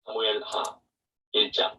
사무엘 하 1장.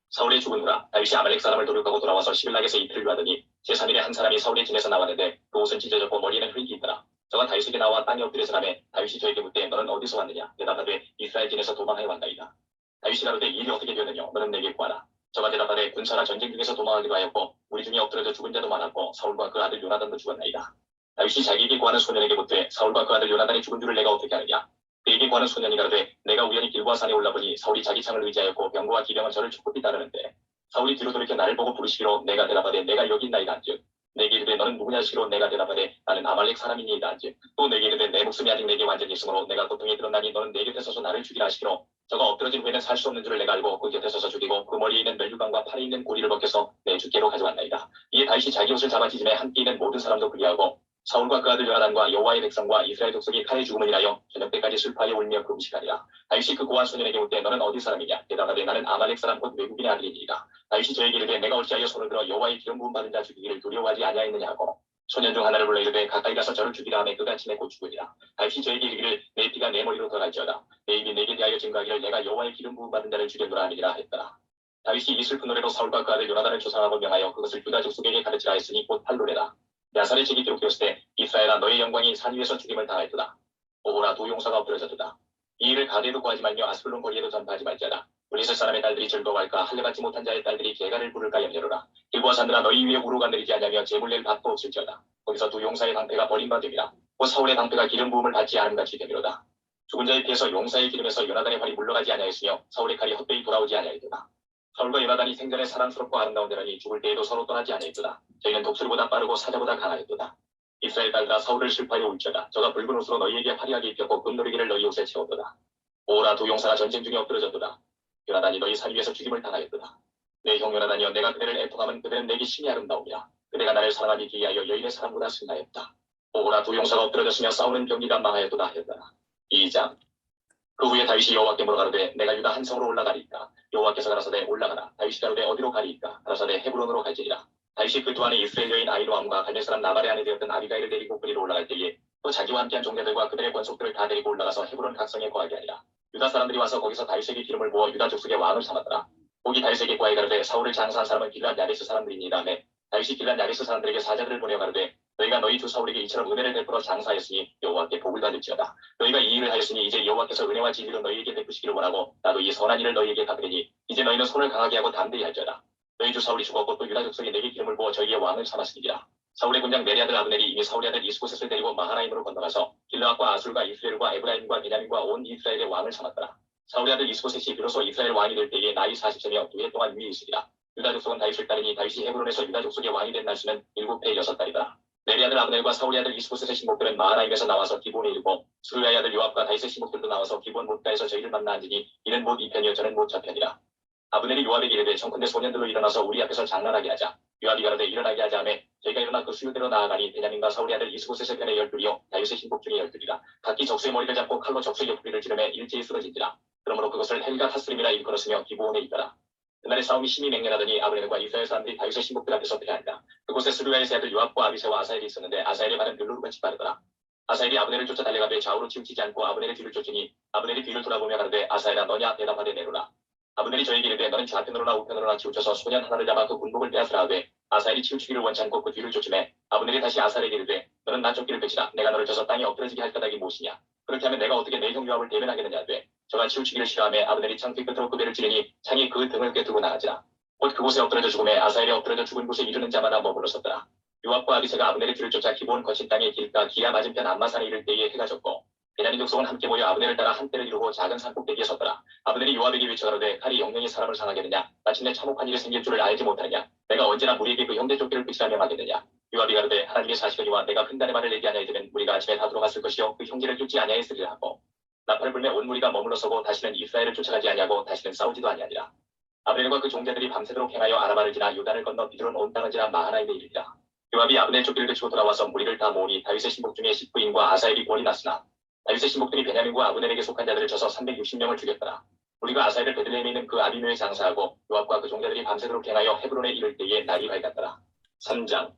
사울이 죽은 후라 다윗이 아말렉 사람을 도륙하고 돌아와서 시글락에서 이틀을 유하더니 제3일에 한 사람이 사울의 진에서 나왔는데 그 옷은 찢어졌고 머리에는 흙이 있더라. 저가 다윗에게 나와 땅에 엎드려 절하매 다윗이 저에게 묻되 너는 어디서 왔느냐. 대답하되 이스라엘 진에서 도망하여 왔나이다. 다윗이 가로되 이 일이 어떻게 되었느냐. 너는 내게 구하라. 저가 대답하되 군사라 전쟁 중에서 도망하기도 하였고 우리 중에 엎드려져 죽은 자도 많았고 사울과 그 아들 요나단도 죽었나이다. 다윗이 자기에게 구하는 소년에게 묻되 사울과 그 아들 요나단이 죽은 줄을 내가 어떻게 아느냐. 그에게 구하는 소년이 가로되 내가 우연히 길보아 산에 올라보니 사울이 자기 창을 의지하였고 병거와 기병은 저를 죽고히 따르는데 사울이 뒤로 돌이켜 나를 보고 부르시기로 내가 대답하되 내가 여기 있나이다 한즉 내게 이르되 너는 누구냐 하시기로 내가 대답하되 나는 아말렉 사람이니이다 한즉 또 내게 이르되 내 목숨이 아직 내게 완전히 있으므로 내가 고통에 들었나니 너는 내 곁에 서서 나를 죽이라 하시기로 저가 엎드러진 후에는 살 수 없는 줄을 내가 알고 그 곁에 서서 죽이고 그 머리에 있는 멸류관과 팔에 있는 고리를 벗겨서 내 주께로 가져왔나이다. 이에 다윗이 자기 옷을 잡아 찢음에 함께 있는 모든 사람도 그리하고 사울과 그 아들 요나단과 여호와의 백성과 이스라엘 족속이 칼에 죽음을 인하여 저녁 때까지 슬퍼하여 울며 금식하리라. 다윗이 그 고한 소년에게 묻되 너는 어디 사람이냐. 대답하되 나는 아말렉 사람 곧 외국인의 아들이니이다. 다윗이 저에게 이르되 내가 어찌하여 손을 들어 여호와의 기름 부음 받은 자 죽이기를 두려워하지 아니하였느냐 하고 소년 중 하나를 불러 이르되 가까이 가서 저를 죽이라 하매 그가 침에 곧 죽으리라. 다윗이 저에게 이르기를 내 피가 내 머리로 들어갈지어다. 내 입이 내게 대하여 증거하기를 내가 여호와의 기름 부음 받은 자를 죽였노라 하니라 했더라. 다윗이 이 슬픈 노래로 사울과 그 아들 요나단을 조상하고 명하여 그것을 유다 족속에게 가르치라 했으니 곧 할로레라. 야살의 책이 기록되었을 때 이스라엘아 너의 영광이 산 위에서 죽임을 당하였도다. 오호라 두 용사가 엎드려졌도다. 이 일을 가데도 구하지 말며 아스kel론 거리에도 전파하지 말지어다. 블레셋 사람의 딸들이 즐거워할까 할례받지 못한 자의 딸들이 개가를 부를까 염려로라. 길보아 산들아 너희 위에 우루가 내리지 아니하며 재물낼 밭도 없을지어다. 거기서 두 용사의 방패가 버림받음이라. 곧 사울의 방패가 기름 부음을 받지 않음같이 되미로다. 죽은 자의 피에서 용사의 기름에서 요나단의 활이 물러가지 아니하였으며 사울의 칼이 헛되이 돌아오지 아니하였도다. 사울과 요나단이 생전에 사랑스럽고 아름다운 자라니 죽을 때에도 서로 떠나지 아니하였도다. 저희는 독수리보다 빠르고 사자보다 강하였도다. 이스라엘 딸들아 사울을 슬퍼하여 울지어다. 저가 붉은 옷으로 너희에게 화려하게 입혔고 금노리기를 너희 옷에 채웠도다. 오라 두 용사가 전쟁 중에 엎드려졌도다. 요나단이 너희 산 위에서 죽임을 당하였도다. 내 형 요나단이여 내가 그대를 애통하면 그대는 내게 심히 아름다움이라. 그대가 나를 사랑하기 기이하여 여인의 사랑보다 승하였다. 오라 두 용사가 엎드려졌으며 싸우는 경기가 망하였도다 하였더라. 2장. 그 후에 다윗이 여호와께 물어가로되 내가 유다 한 성으로 올라가리이까. 여호와께서 가라사대 올라가라. 다윗이 가로되 어디로 가리이까. 가라사대 헤브론으로 갈지니라. 다윗이 그 또한 이스라엘 여인 아히노암과 갈멜 사람 나발의 아내 되었던 아비가일을 데리고 그리로 올라갈 때에 또 자기와 함께한 종자들과 그들의 권속들을 다 데리고 올라가서 헤브론 각성에 거하게 하니라. 유다 사람들이 와서 거기서 다윗에게 기름을 부어 유다 족속의 왕을 삼았더라. 거기 다윗에게 구하여 가로되 사울을 장사한 사람은 길랏 야베스 사람들이니이다 하매 다윗이 길랏 야베스 사람들에게 사자들을 보내어 가로되 너희가 너희 주 사울에게 이처럼 은혜를 베풀어 장사하였으니 여호와께 복을 받을지어다. 너희가 이 일을 하였으니 이제 여호와께서 은혜와 진리로 너희에게 베푸시기를 원하고 나도 이 선한 일을 너희에게 갚으리니 이제 너희는 손을 강하게 하고 담대히 할지어다. 너희 주 사울이 죽었고 또 유다 족속이 내게 기름을 부어 저희의 왕을 삼았으니라. 사울의 군장 네리 아들 아브넬이 이미 사울의 아들 이스보셋을 데리고 마하나임으로 건너가서 길르앗과 아술과 이스라엘과 에브라임과 베냐민과 온 이스라엘의 왕을 삼았더라. 사울의 아들 이스보셋이 비로소 이스라엘 왕이 될 때에 나이 40세며 2해 동안 위에 있으리라. 유다 족속은 다윗을 따르니 다윗이 헤브론에서 유다 족속의 왕이 된 날수는 7해 6달이다. 네리 아들 아브넬과 사울의 아들 이스보셋의 신복들은 마하나임에서 나와서 기본에 이르고 스루야의 아들 요압과 다윗의 신복들도 나와서 기본 못가에서 저희를 만나 앉으니 이는 못 이편이요 저는 못 저편이라. 아브넬이 요압에게 이르되 청컨대 소년들로 일어나서 우리 앞에서 장난하게 하자. 요압이 가로되 일어나게 하자 하매 저희가 일어나 그 수요대로 나아가니 베냐민과 사울의 아들 이스보셋의 편에 12이요 다윗의 신복 중에 12이라. 각기 적수의 머리를 잡고 칼로 적수의 옆구리를 찌르매 일제히 쓰러진지라. 그러므로 그것을 헬가 타스림이라 일컬었으며 기브온에 있더라. 그날의 싸움이 심히 맹렬하더니 아브넬과 이스라엘 사람들이 다윗의 신복들 앞에서 패하니라. 그곳에 스루야의 세 아들 요압과 아비새와 아사엘이 있었는데 아사엘의 발은 늘루루같이 빠르더라. 아사엘이 아브넬을 쫓아 달려가되 좌우로 치우치지 않고 아브넬의 뒤를 쫓으니 아브넬이 뒤를 돌아보며 가로되 아사엘아 너냐. 대답하되 내로라. 아브넬이 저에게 이르되 너는 좌편으로나 우편으로나 치우쳐서 소년 하나를 잡아 그 군복을 빼앗으라 하되 아사엘이 치우치기를 원치 않고 그 뒤를 쫓으매 아브넬이 다시 아사엘에게 이르되 너는 나 쫓기를 펼치라. 내가 너를 쳐서 땅에 엎드러지게 할 까닭이 무엇이냐. 그렇게 하면 내가 어떻게 내 형 요압을 대면하겠느냐 하되 저가 치우치기를 싫어하며 아브넬이 창기 끝으로 그 배를 찌르니 창이 그 등을 꿰두고 나가지라. 곧 그곳에 엎드러져 죽음에 아사엘이 엎드러져 죽은 곳에 이르는 자마다 머물러 섰더라. 요압과 아비새가 아브넬의 뒤를 쫓아 기브온 거친 땅의 길가 기야 맞은편 암마산에 이를 때에 해가 졌고 베냐민 족속은 함께 모여 아브넬을 따라 한때를 이루고 작은 산꼭대기에 섰더라. 아브넬이 요압에게 외쳐가로되 칼이 영영이 사람을 상하겠느냐. 마침내 참혹한 일이 생길 줄을 알지 못하느냐. 내가 언제나 무리에게 그 형제 쫓기를 끝이라 명하겠느냐. 요압이 가로되 하나님의 사시거니와 내가 큰 단의 말을 내게 아니하이면 무리가 아침에 다 들어갔을 것이요 그 형제를 쫓지 아니하였으리라 하고 나팔을 불매 온 무리가 머물러 서고 다시는 이스라엘을 쫓아가지 아니하고 다시는 싸우지도 아니하니라. 아브넬과 그 종자들이 밤새도록 행하여 아라바를 지나 요단을 건너 비드론 온 땅을 지나 마하나임에 이르리라. 요압이 아브넬 쫓기를 그치고 돌아와서 무리를 다 모으니 다윗의 신복 중에 19인과 아사엘이 권이 났으나 다윗의 신복들이 베냐민과 아브넬에게 속한 자들을 쳐서 360명을 죽였더라. 우리가 아사엘을 베들레헴에 있는 그 아비노에 장사하고 요압과 그 종자들이 밤새도록 행하여 헤브론에 이를 때에 날이 밝았더라. 3장.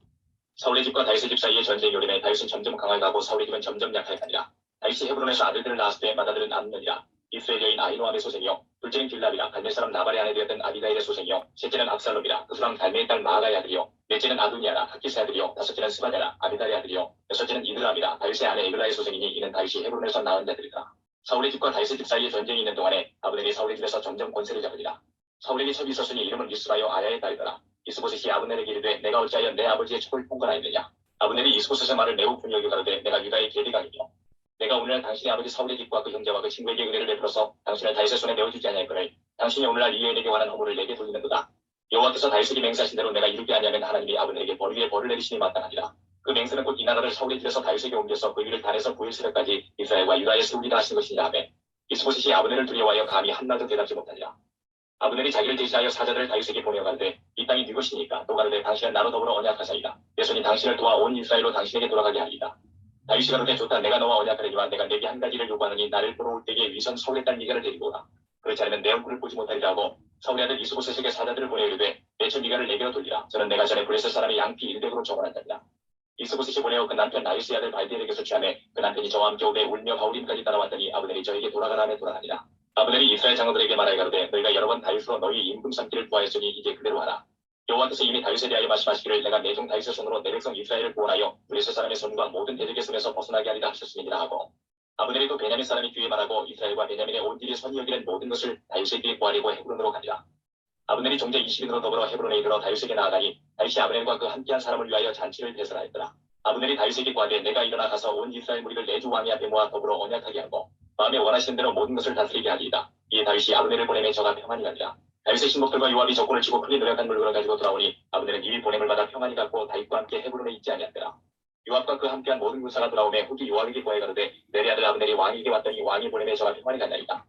사울의 집과 다윗의 집 사이의 전쟁 요림에 다윗은 점점 강하여가고 사울의 집은 점점 약하여가니라. 다윗이 헤브론에서 아들들을 낳았을 때 맏아들은 암논이라. 이스라엘 여인 아히노암의 소생이요 둘째는 길랍이라 갈멜 사람 나발의 아내 되었던 아비가일의 소생이요 셋째는 압살롬이라 그 수랑 갈멜의 딸 마아가의 아들이요 넷째는 아도니아라 학기스의 아들이요 다섯째는 스바냐라 아비달의 아들이요 여섯째는 이드람이라 다윗의 아내 에글라의 소생이니 이는 다윗이 헤브론에서 낳은 자들이다. 사울의 집과 다윗의 집 사이에 전쟁이 있는 동안에 아브넬이 사울의 집에서 점점 권세를 잡으니라. 사울에게 첩이 있었으니 이름은 리스바요 아야의 딸이더라. 이스보셋이 아브넬에게 이르되 내가 어찌하여 내 아버지의 첩을 통과하였느냐. 아브넬이 이스보셋의 말을 매우 분명히 가로되 내가 유다의 계대강이며 내가 오늘날 당신의 아버지 사울의 집과 그 형제와 그 친구에게 은혜를 베풀어서 당신을 다윗의 손에 내어주지 아니하였거늘 당신이 오늘날 이 여인에게 관한 허물을 내게 돌리는도다. 여호와께서 다윗에게 맹세하신 대로 내가 이루게 아니하면 하나님이 아브넬에게 벌 위에 벌을 내리시니 마땅하니라. 그 맹세는 곧 이 나라를 사울의 집에서 다윗에게 옮겨서 그 위를 단에서 구일 새벽까지 이스라엘과 유다에 세우리라 하신 것이니라 하며 이스보셋이 아브넬을 두려워하여 감히 한마디도 대답지 못하니라. 아브넬이 자기를 대신하여 사자들을 다윗에게 보내어 가르되 이 땅이 네 것이니까 또 가르되 당신은 나로 더불어 언약하사이다. 내 손이 당신을 도와 온 이스라엘로 당신에게 돌아가게 하리이다. 다윗이 가로되 좋다. 내가 너와 언약하려니와 내가 내게 한 가지를 요구하느니 나를 보러 올 때에 위선 사울의 딸 미가를 데리고 오라. 그렇지 않으면 내 얼굴을 보지 못하리라 하고 사울의 아들 이스보셋에게 사자들을 보내어 이르되 내 첫 미가를 내게로 돌리라. 저는 내가 전에 블레셋 사람의 양피 100으로 정원한답니다. 이스보셋이 보내어 그 남편 나이스의 아들 발디엘에게서 취하매 그 남편이 저와 함께 오되 울며 바울임까지 따라왔더니 아브넬이 저에게 돌아가라 하며 돌아가니라. 아브넬이 이스라엘 장로들에게 말하여 가로되 너희가 여러 번 다윗으로 너희 임금 삼기를 구하였으니 이제 그대로 하라. 여호와께서 이미 다윗에 대하여 말씀하시기를 내가 내 종 다윗의 손으로 내 백성 이스라엘을 구원하여 블레셋 사람의 손과 모든 대적의 손에서 벗어나게 하리라 하셨음이니라 하고 아브넬이 또 베냐민 사람이 뒤에 말하고 이스라엘과 베냐민의 온 길이 선이 여기는 모든 것을 다윗의 뒤에 구하려고 헤브론으로 가니라. 아브넬이 종자 20인으로 더불어 헤브론에 이르러 다윗에게 나아가니 다윗이 아브넬과 그 함께한 사람을 위하여 잔치를 배설하였더라. 아브넬이 다윗에게 구하되 내가 일어나 가서 온 이스라엘 무리를 내 주 왕이 앞에 모아 더불어 언약하게 하고 마음에 원하시는 대로 모든 것을 다스리게 하리이다. 이에 다윗이 아브넬을 보내매 저가 평안히 가니라. 다윗의 신복들과 요압이 적군을 치고 크게 노력한 물건을 가지고 돌아오니 아브넬은 이미 보냄을 받아 평안히 갔고 다윗과 함께 헤브론에 있지 아니하더라. 요압과 그 함께한 모든 군사가 돌아오매 후기 요압에게 구하여 가로되 내 아들 아브넬이 왕에게 왔더니 왕이 보내매 저가 평안히 갔나이다.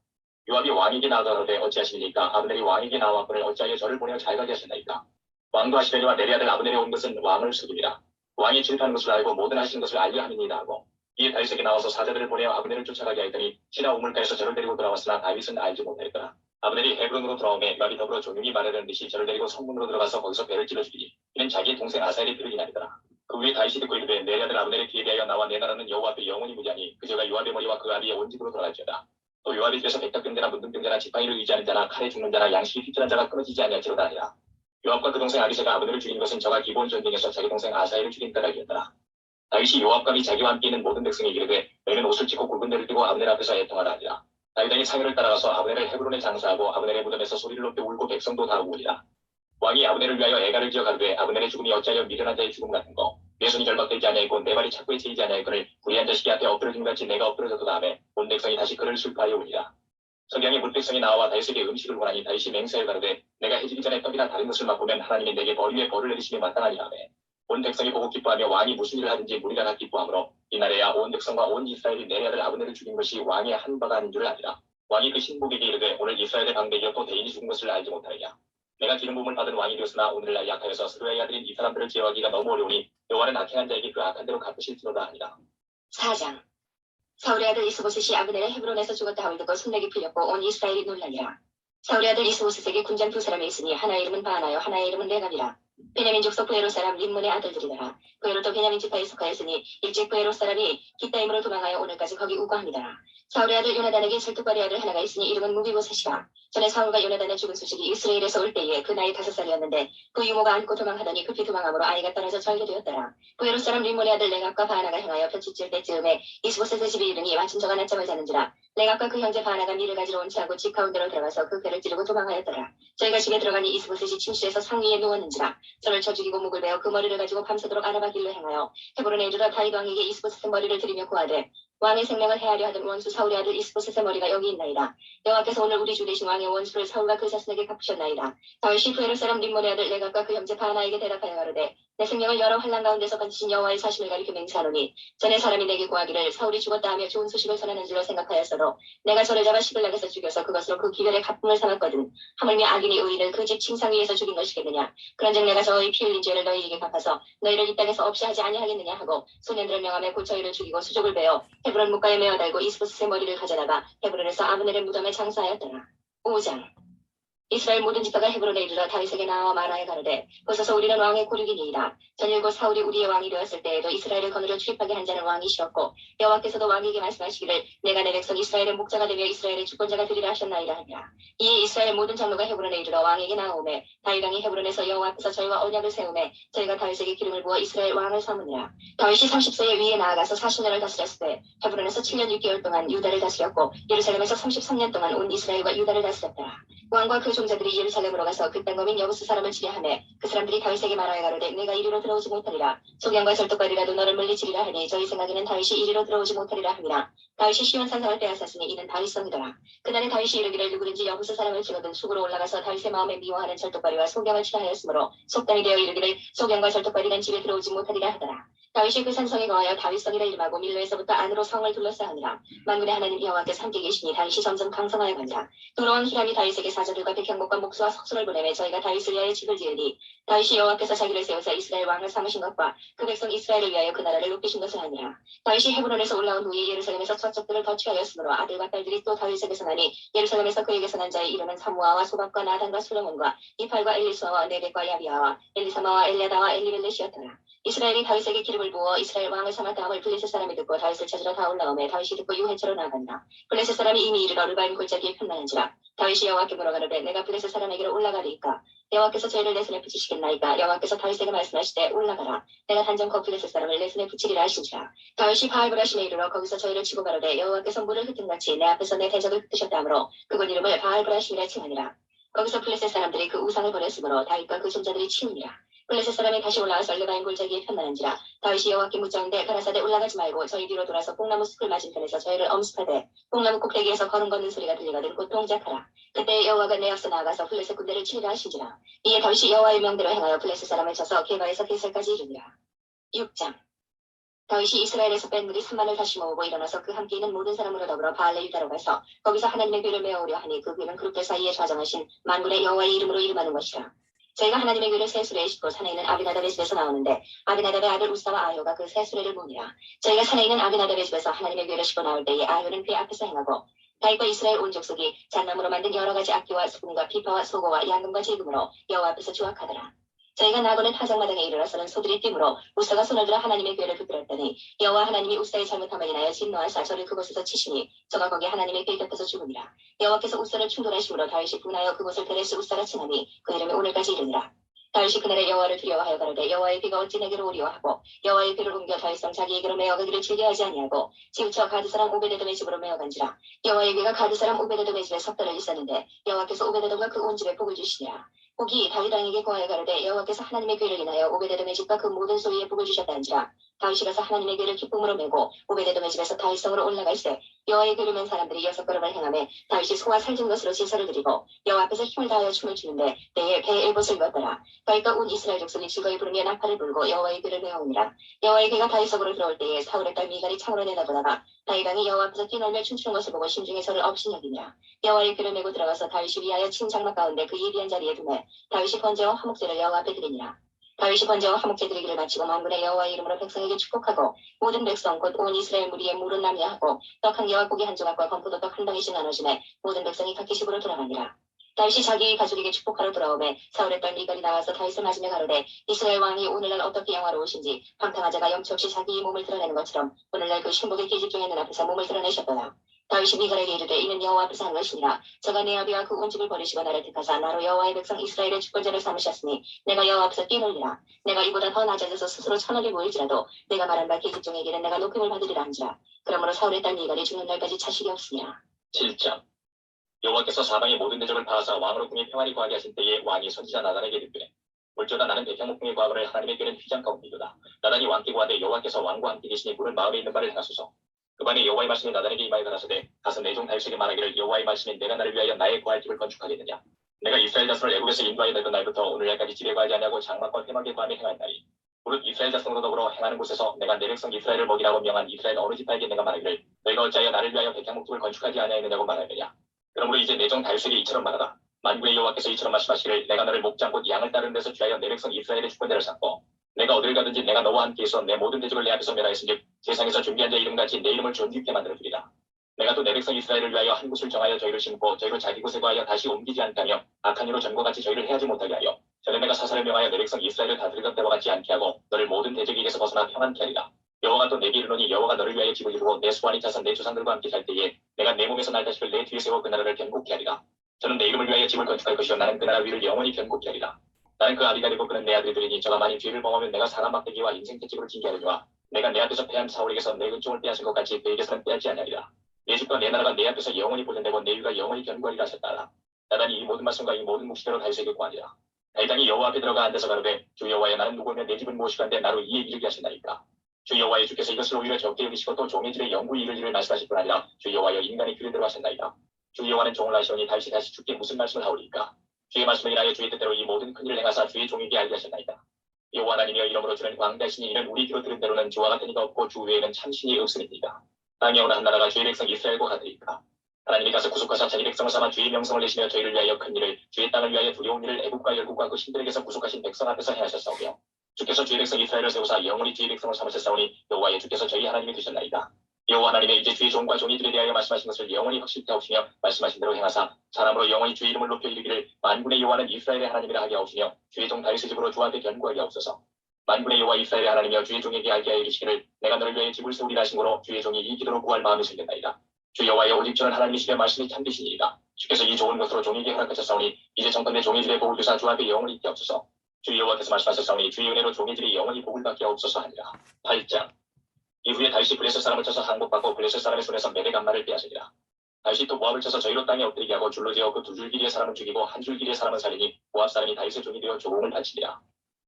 요압이 왕에게 나아가 가로되 어찌하십니까? 아브넬이 왕에게 나아왔거늘 어찌하여 저를 보내어 잘 가게 하셨나이까? 왕도 하시려니와 내 아들 아브넬이 온 것은 왕을 속임이라. 왕이 진입하는 것을 알고 모든 하시는 것을 알려 함이니이다 하고 이에 다윗에게 나와서 사자들을 보내어 아브넬을 쫓아가게 하였더니 시나 우물가에서 저를 데리고 돌아왔으나 다윗은 알지 못하였더라. 아브넬이 헤브론으로 돌아오매 요압이 더불어 조용히 말하려는 듯이 저를 데리고 성문으로 들어가서 거기서 배를 찔러 죽이니 이는 자기의 동생 아사엘의 피를 인하리더라. 그 후에 다윗이 듣고 이르되 내 아들 아브넬의 뒤에 대하여 나와 내 나라는 여호와 앞에 영원히 무리하니 그저가 요압의 머리와 그 아비의 온 집으로 돌아갈지어다. 또 요압의 집에서 백탁병자나 문둥병자나 지팡이를 의지하는 자나 칼에 죽는 자나 양식이 휘질한 자가 끊어지지 아니할지로다 하니라. 요압과 그 동생 아비새가 아브넬을 죽인 것은 저가 기본 전쟁에서 자기 동생 아사엘을 죽인 까닭이었더라. 다윗이 요압과 자기와 함께 있는 모든 백성에게 이르되 너희는 옷을 찢고 굵은 데를 띠고 아브넬 앞에서 애통하라 하니라. 다윗이 창의를 따라가서 아브넬을 헤브론에 장사하고 아브넬의 무덤에서 소리를 높여 울고 백성도 다 우니라. 왕이 아브넬을 위하여 애가를 지어 가르되 아브넬의 죽음이 어찌하여 미련한 자의 죽음 같은 거 내 손이 결박되지 아니하였고 내 발이 착고에 채이지 아니하였거늘 불의한 자식이 앞에 엎드러짐 같이 내가 엎드러졌도다 하며 온 백성이 다시 그를 슬퍼하여 우니라. 석양의 문백성이 나와 다윗에게 음식을 원하니 다윗이 맹세하여 가르되 내가 해지기 전에 떡이나 다른 것을 맛보면 하나님이 내게 벌 위에 벌을 내리심에 마땅하니라 하며 온 백성이 보고 기뻐하며 왕이 무슨 일을 하든지 무리가 다 기뻐하므로 이날에야 온 백성과 온 이스라엘이 내 아들 아브넬을 죽인 것이 왕의 한 바가 아닌 줄 아니라. 왕이 그 신복에게 이르되 오늘 이스라엘의 방백이여 또 대인이 죽은 것을 알지 못하느냐. 내가 기름 부음을 받은 왕이 되었으나 오늘날 약하여서 스루야의 아들인 이 사람들을 제어하기가 너무 어려우니 여호와는 악행한 자에게 그 악한 대로 갚으실지로다 하니라. 4장. 사울의 아들 이스보셋이 아브넬의 헤브론에서 죽었다 함을 듣고 손내기 풀렸고 온 이스라엘이 놀라니라. 사울의 아들 이스보셋에게 군장 두 사람이 있으니 하나의 이름은 바하나요 하나의 이름은 레갑이라. 베냐민 족속 부에롯 사람 림몬의 아들들이더라. 부에롯도 베냐민 지파에 속하였으니 일찍 부에롯 사람이 기타임으로 도망하여 오늘까지 거기 우거합니다. 사울의 아들 요나단에게 설득발의 아들 하나가 있으니 이름은 무비보셋이라. 전에 사울과 요나단의 죽은 소식이 이스라엘에서 올 때에 그 나이 5살이었는데 그 유모가 안고 도망하더니 급히 도망함으로 아이가 떨어져 절개되었더라. 부에롯 사람 림몬의 아들 레갑과 바하나가 향하여 볕이 때쯤에 이스보셋의 집에 이르니 마침 저가 낮잠을 자는지라. 레갑과 그 형제 바하나가 밀을 가지러 온 차고 집 가운데로 들어가서 그 배를 찌르고 도망하였더라. 저희가 집에 들어가니 이스보셋이 침실에서 상위에 누웠는지라. 저를 쳐 죽이고 목을 베어 그 머리를 가지고 밤새도록 알아봐길로 행하여 헤브론에 이르러 다윗 왕에게 이스보셋의 머리를 드리며 구하되 왕의 생명을 해하려 하던 원수 사울의 아들 이스보셋의 머리가 여기 있나이다. 여호와께서 오늘 우리 주 되신 왕의 원수를 사울과 그 자손에게 갚으셨나이다. 다윗이 부에롯 사람 림몬의 아들 레갑과 그 형제 바하나에게 대답하여 가로되 내 생명을 여러 환난 가운데서 건지신 여호와의 사심을 가리켜 맹세하노니 전에 사람이 내게 구하기를 사울이 죽었다 하며 좋은 소식을 전하는 줄로 생각하였어도 내가 저를 잡아 시글락에서 죽여서 그것으로 그 기별의 갚음을 삼았거든. 하물며 악인이 의인을 그 집 침상 위에서 죽인 것이겠느냐. 그런즉 내가 저의 피 흘린 죄를 너희에게 갚아서 너희를 이 땅에서 없이 하지 아니하겠느냐 하고 소년들을 명함에 곧 저희를 죽이고 수족을 베어 헤브론 뭇가에 메어 달고 이스보셋의 머리를 가져다가 헤브론에서 아브넬의 무덤에 장사하였더라. 5장. 이스라엘 모든 지파가 헤브론에 이르러 다윗에게 나와 말하여 가로되 보소서 우리는 왕의 고륙이니이다. 전일곧 사울이 우리의 왕이 되었을 때에도 이스라엘을 거느려 출입하게 한 자는 왕이시었고 여호와께서도 왕에게 말씀하시기를 내가 내 백성 이스라엘의 목자가 되며 이스라엘의 주권자가 되리라 하셨나이다 하니라. 이에 이스라엘 모든 장로가 헤브론에 이르러 왕에게 나오매 다윗 왕이 헤브론에서 여호와 앞에서 저희와 언약을 세우매 저희가 다윗에게 기름을 부어 이스라엘 왕을 삼으니라. 다윗이 30세에 위에 나아가서 40년을 다스렸을 때 헤브론에서 7년 6개월 동안 유다를 다스렸고 예루살렘에서 33년 동안 온 이스라엘과 유다를 다스렸더라. 왕과 그 종자들이 예루살렘으로 가서 그 땅거민 여부스 사람을 치려하매 그 사람들이 다윗에게 말하여 가로되 내가 이리로 들어오지 못하리라. 소경과 절독발이라도 너를 물리치리라 하니 저희 생각에는 다윗이 이리로 들어오지 못하리라 함이라. 다윗이 시온 산성을 빼앗았으니 이는 다윗성이더라. 그날에 다윗이 이르기를 누구든지 여부스 사람을 치거든 숲으로 올라가서 다윗의 마음에 미워하는 절독발이와 소경을 치라 하였으므로 속담이 되어 이르기를 소경과 절독발이는 집에 들어오지 못하리라 하더라. 다윗이 그 산성에 거하여 다윗성이라 이름하고 밀로에서부터 안으로 성을 둘러싸으니라. 만군의 하나님 여호와께서 함께 계시니 다윗이 점점 강성하여 가니라. 돌아온 히람이 다윗에게 사자들과 백향목과 목수와 석수를 보내매 저희가 다윗을 위하여 집을 지으니 다윗이 여호와께서 자기를 세우사 이스라엘 왕을 삼으신 것과 그 백성 이스라엘을 위하여 그 나라를 높이신 것을 아니라. 다윗이 헤브론에서 올라온 후에 예루살렘에서 저쪽들을 거취하였으므로 아들과 딸들이 또 다윗에게서 나니 예루살렘에서 그에게서 난 자의 이름은 사무아와 소박과 나단과 솔로몬과 이팔과 엘리수아와 네벡과 야비아와 엘리사마와 엘리아다와 엘리벨렛이었더라. 이스라엘이 다윗에게 기름을 부어 이스라엘 왕을 삼았다 함을 블레셋 사람이 듣고 다윗을 찾으러 다 올라오매 다윗이 듣고 유해처로 나아간다. 블레셋 사람이 이미 이르러 르바임 골짜기에 편만한지라. 다윗이 여호와께 물어가로되 내가 블레셋 사람에게로 올라가리이까. 여호와께서 저희를 내 손에 붙이시겠나이까. 여호와께서 다윗에게 말씀하시되 올라가라. 내가 단정코 블레셋 사람을 내 손에 붙이리라 하신지라. 다윗이 바알브라심에 이르러 거기서 저희를 치고 가로되 여호와께서 물을 흩은같이 내 앞에서 내 대적을 흩으셨다 하므로 그곳 이름을 바알브라심이라 칭하니라. 거기서 블레셋 사람들이 그 우상을 버렸으므로 다윗과 그 종자들이 치우니라. 블레셋 사람이 다시 올라와서 르바임 골짜기에 편만한지라. 다윗이 여호와께 묻자온데 가라사대 올라가지 말고 저희 뒤로 돌아서 뽕나무 숲을 맞은편에서 저희를 엄습하되 뽕나무 꼭대기에서 걸음 걷는 소리가 들리거든 곧 동작하라. 그때 여호와가 내 앞서 나아가서 블레셋 군대를 치리라 하시니라. 이에 다윗이 여호와의 명대로 행하여 블레셋 사람을 쳐서 게바에서 게셀까지 이르니라. 6장. 다윗이 이스라엘에서 뺀 무리 3만을 다시 모으고 일어나서 그 함께 있는 모든 사람으로 더불어 바알레 유다로 가서 거기서 하나님의 궤를 메어오려 하니 그 궤는 그룹들 사이에 좌정하신 만군의 여호와의 이름으로 이름하는 것이라. 저희가 하나님의 궤를 새 수레에 싣고 산에 있는 아비나답의 집에서 나오는데 아비나답의 아들 우사와 아효가 그 새 수레를 모니라. 저희가 산에 있는 아비나답의 집에서 하나님의 궤를 싣고 나올 때에 아효는 궤 앞에서 행하고 다윗과 이스라엘 온 족속이 잣나무로 만든 여러 가지 악기와 수금과 비파와 소고와 양금과 제금으로 여호와 앞에서 주악하더라. 저희가 나고는 타작마당에 이르러서는 소들이 뛰므로 우사가 손을 들어 하나님의 궤를 붙들었더니 여호와 하나님이 우사의 잘못함을 인하여 진노하사 저를 그곳에서 치시니 저가 거기 하나님의 궤 곁에서 죽으니라. 여호와께서 우사를 충돌하심으로 다윗이 분하여 그곳을 베레스 우사라 칭하니 그 이름이 오늘까지 이르니라. 다윗이 그날에 여호와를 두려워하여 가로되 여호와의 궤가 어찌 내게로 오리오 하고 여호와의 궤를 옮겨 다윗성 자기에게로 메어가기를 즐겨하지 아니하고 치우쳐 가드 사람 오베데돔의 집으로 메어간지라. 여호와의 궤가 가드 사람 오베데돔의 집에 석 달을 있었는데 여호와께서 오베데돔과 그 온 집에 복을 주시니라. 복이 다윗 왕에게 고하여 가로되 여호와께서 하나님의 궤를 인하여 오베데돔의 집과 그 모든 소유에 복을 주셨다 한지라. 다윗이 가서 하나님의 궤를 기쁨으로 메고 오베데돔의 집에서 다윗성으로 올라갈새 여호와의 궤를 맨 사람들이 6걸음을 행하며 다윗이 소와 살진 것으로 제사를 드리고 여호와 앞에서 힘을 다하여 춤을 추는데 때에 배에 일봇을 입었더라. 다윗과 온 이스라엘 족속이 즐거이 부르며 나팔을 불고 여호와의 궤를 메어오니라. 여호와의 궤가 다윗성으로 들어올 때에 사울의 딸 미갈이 창으로 내다보다가 다윗 왕이 여호와 앞에서 뛰놀며 춤추는 것을 보고 심중에 저를 업신여기니라. 여호와의 궤를 메고 들어가서 다윗이 위하여 친 장막 가운데 그 예비한 자리에 두매 다윗이 번제와 화목제를 여호와 앞에 드리니라. 다윗이 번제와 화목제 드리기를 마치고 만군의 여호와의 이름으로 백성에게 축복하고 모든 백성 곧 온 이스라엘 무리에 물은 남녀하고 떡 한 개와 고기 한 조각과 건포도 떡 한 덩이씩 나눠주매 모든 백성이 각기 집으로 돌아가니라. 다윗이 자기 가족에게 축복하러 돌아오매 사울의 딸 미갈이 나와서 다윗을 맞으며 가로되 이스라엘 왕이 오늘날 어떻게 영화로우신지 방탕한 자가 영치 없이 자기의 몸을 드러내는 것처럼 오늘날 그 신복의 계집 중에 눈앞에서 몸을 드러내셨도다. 다윗이 미갈에게 이르되 이는 여호와 앞에서 한 것이니라. 저가 내 아비와 그 온 집을 버리시고 나를 택하사 나로 여호와의 백성 이스라엘의 주권자를 삼으셨으니 내가 여호와 앞에서 뛰놀리라. 내가 이보다 더 낮아져서 스스로 천하게 보일지라도 내가 말한 바 계집 중에게는 내가 높임을 받으리라 한지라. 그러므로 사울의 딸 미갈이 죽는 날까지 자식이 없으니라. 7장. 여호와께서 사방의 모든 대적을 파하사 왕으로 궁에 평안히 거하게 하신 때에 왕이 선지자 나단에게 이르되 볼지어다 나는 백향목궁에 거하거늘 하나님의 궤는 휘장 가운데이도다. 나단이 왕께 구하되 여호와께서 왕과 함께 계시니 물은 마음에 있는 바를 행하소서. 그반에 여호와의 말씀이 나단에게 임하여 가라사대 가서 내 종 다윗에게 말하기를 여호와의 말씀이 내가 나를 위하여 나의 거할 집을 건축하겠느냐. 내가 이스라엘 자손을 애굽에서 인도하여 내던 날부터 오늘날까지 집에 거하지 아니하고 장막과 회막에 거하며 행하였나니 무릇 이스라엘 자손으로 더불어 행하는 곳에서 내가 내 백성 이스라엘을 먹이라고 명한 이스라엘 어느 지파에게 내가 말하기를 너희가 어찌하여 나를 위하여 백향목집을 건축하지 아니하였느냐고 말하였느냐. 그러므로 이제 내 종 다윗에게 이처럼 말하라. 만군의 여호와께서 이처럼 말씀하시기를 내가 너를 목장 곧 양을 따르는 데서 취하여 내 백성 이스라엘의 주권자를 삼고 내가 어딜 가든지 내가 너와 함께 있어 내 모든 대적을 내 앞에서 멸하였은즉 세상에서 준비한 자 이름같이 내 이름을 존귀케 만들어 주리라. 내가 또 내 백성 이스라엘을 위하여 한 곳을 정하여 저희를 심고 저희로 자기 곳에 거하여 다시 옮기지 않다며 악한 이로 전과 같이 저희를 해하지 못하게 하여 전에 내가 사사를 명하여 내 백성 이스라엘을 다스리던 때와 같지 않게 하고 너를 모든 대적에게서 벗어나 평안케 하리라. 여호와가 또 내게 이르노니 여호와가 너를 위하여 집을 이루고 내 수완이 차서 내 조상들과 함께 살 때에 내가 내 몸에서 날 자식을 내 뒤에 세워 그 나라를 견고케 하리라. 저는 내 이름을 위하여 집을 건축할 것이요 나는 그 나라 위를 영원히 견고케 하리라. 나는 그 아비가 되고 그는 내 아들이 되리니 저가 만일 죄를 범하면 내가 사람 막대기와 인생 채찍으로 징계하려니와 내가 내 앞에서 패한 사울에게서 내 은총을 빼앗은 것 같이 그에게서는 빼앗지 아니하리라. 내 집과 내 나라가 내 앞에서 영원히 보존되고 내 위가 영원히 견고하리라 하셨다. 나단이 이 모든 말씀과 이 모든 묵시대로 다윗에게 구하니라. 다윗이 여호와 앞에 들어가 앉아서 가로되 주 여호와여 나는 누구며 내 집은 무엇이간데 나로 이에 이르게 하신다니까. 주 여호와여 주께서 이것을 오히려 적게 여기시고 또 종의 집에 영구히 이를 일을 말씀하실 뿐 아니라 주 여호와여 인간의 그대로 하셨나이다. 주 여호와는 종을 하시오니 다윗이 다시 주께 무슨 말씀을 하오리까. 주의 말씀을 인하여 주의 뜻대로 이 모든 큰일을 행하사 주의 종에게 알게 하셨나이다. 여호와 하나님이여 이러므로 주는 광대하시니 이는 우리 귀로 들은 대로는 주와 같은 이가 없고 주 외에는 참신이 없으니이다. 땅에 오는 한 나라가 주의 백성 이스라엘과 같으리까. 하나님이 가서 구속하사 자기 백성을 삼아 주의 명성을 내시며 저희를 위하여 큰 일을 주의 땅을 위하여 두려운 일을 애국과 열국과 그 신들에게서 구속하신 백성 앞에서 행하셨사오며 주께서 주의 백성 이스라엘을 세우사 영원히 주의 백성을 삼으셨사오니 여호와여 주께서 저희 하나님이 되셨나이다. 여호와 하나님의 이제 주의 종과 종이들에 대하여 말씀하신 것을 영원히 확실케 하옵시며 말씀하신 대로 행하사 사람으로 영원히 주의 이름을 높여 이르기를 만군의 여호와는 이스라엘의 하나님이라 하게 하옵시며 주의 종 다윗의 집으로 주 앞에 견고하게 하옵소서. 만군의 여호와 이스라엘의 하나님이여 주의 종에게 알게 하여 이르시기를 내가 너를 위하여 집을 세우리라 하심으로 주의 종이 이 기도로 구할 마음이 생겼나이다. 주 여호와여 오직 저는 하나님이시며 말씀이 참되시니이다. 주께서 이 좋은 것으로 종에게 허락하셨사오니 이제 정컨대 종의 집에 복을 주사 주 앞에 영원히 있게 하옵소서. 주 여호와께서 말씀하셨사오니 주의 은혜로 종의 집이 영원히 복을 받게 하옵소서 하니라. 8장. 이후에 다윗이 블레셋 사람을 쳐서 항복받고 블레셋 사람의 손에서 메대 간마를 빼앗으니라. 다윗이 또 모압을 쳐서 저희로 땅에 엎드리게 하고 줄로 지어 그 두 줄 길이의 사람은 죽이고 한 줄 길이의 사람은 살리니 모압 사람이 다윗의 종이 되어 조공을 바치니라.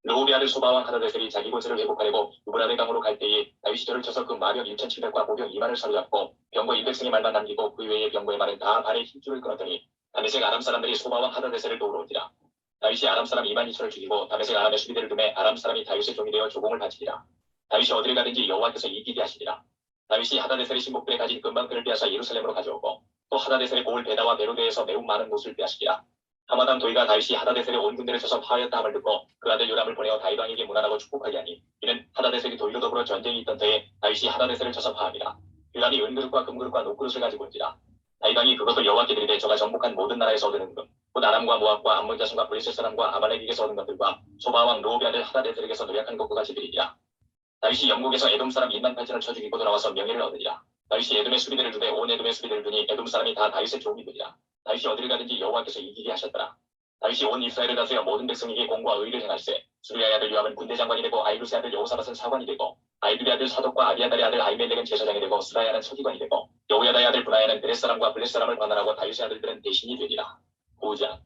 르호비 아들 소바왕 하다데셀이 자기 권세를 회복하려고 유브라데 강으로 갈 때에 다윗이 저를 쳐서 그 마병 1,700과 보병 2만을 사로잡고 병거 100승의 말만 남기고 그 외의 병거의 말은 다 발에 힘줄을 끊었더니 다메섹 아람 사람들이 소바왕 하다데셀을 도우러 온지라. 다윗이 아람 사람 2만 2천을 죽이고 다메섹 아람의 수비대를 두매 아람 사람이 다윗의 종이 되어 조공을 바치니라. 다윗이 어디를 가든지 여호와께서 이기게 하시니라. 다윗이 하다데셀의 신복들에 가진 금방 그를 빼앗아 예루살렘으로 가져오고 또 하다데셀의 고을 베다와 베로데에서 매우 많은 못을 빼앗으니라. 하마당 도이가 다윗이 하다데셀의 온 군대를 쳐서 파하였다 함을 듣고 그 아들 요람을 보내어 다윗 왕에게 문안하고 축복하게 하니 이는 하다데셀이 도이로 더불어 전쟁이 있던 때에 다윗이 하다데셀을 쳐서 파함이라. 요람이 은그릇과 금그릇과 녹그릇을 가지고 온지라. 다윗 왕이 그것을 여호와께 드리되 저가 정복한 모든 나라에서 얻은 금 곧 아람과 모압과 암몬 자손과 블레셋 사람과 아말렉에게서 얻은 것들과 소바왕 르호비 아들 하다데셀에게서 노력한 것과 같이 드리니라. 다윗이 영국에서 에돔 사람 28,000을 쳐 죽이고 돌아와서 명예를 얻으리라. 다윗이 에돔의 수비대를 두되 온 에돔의 수비대를 두니 에돔 사람이 다 다윗의 종이 되리라. 다윗이 어디를 가든지 여호와께서 이기게 하셨더라. 다윗이 온 이스라엘을 다스려 모든 백성에게 공과 의를 행할세. 수리아의 아들 요압은 군대 장관이 되고 아이루스의 아들 여호사밧은 사관이 되고 아이두의 아들 사독과 아비아달의 아들 아히멜렉은 제사장이 되고 스라야는 서기관이 되고 여호야다의 아들 브나야는 베렛 사람과 블렛 사람을 관할하고 다윗의 아들들은 대신이 되리라. 5장.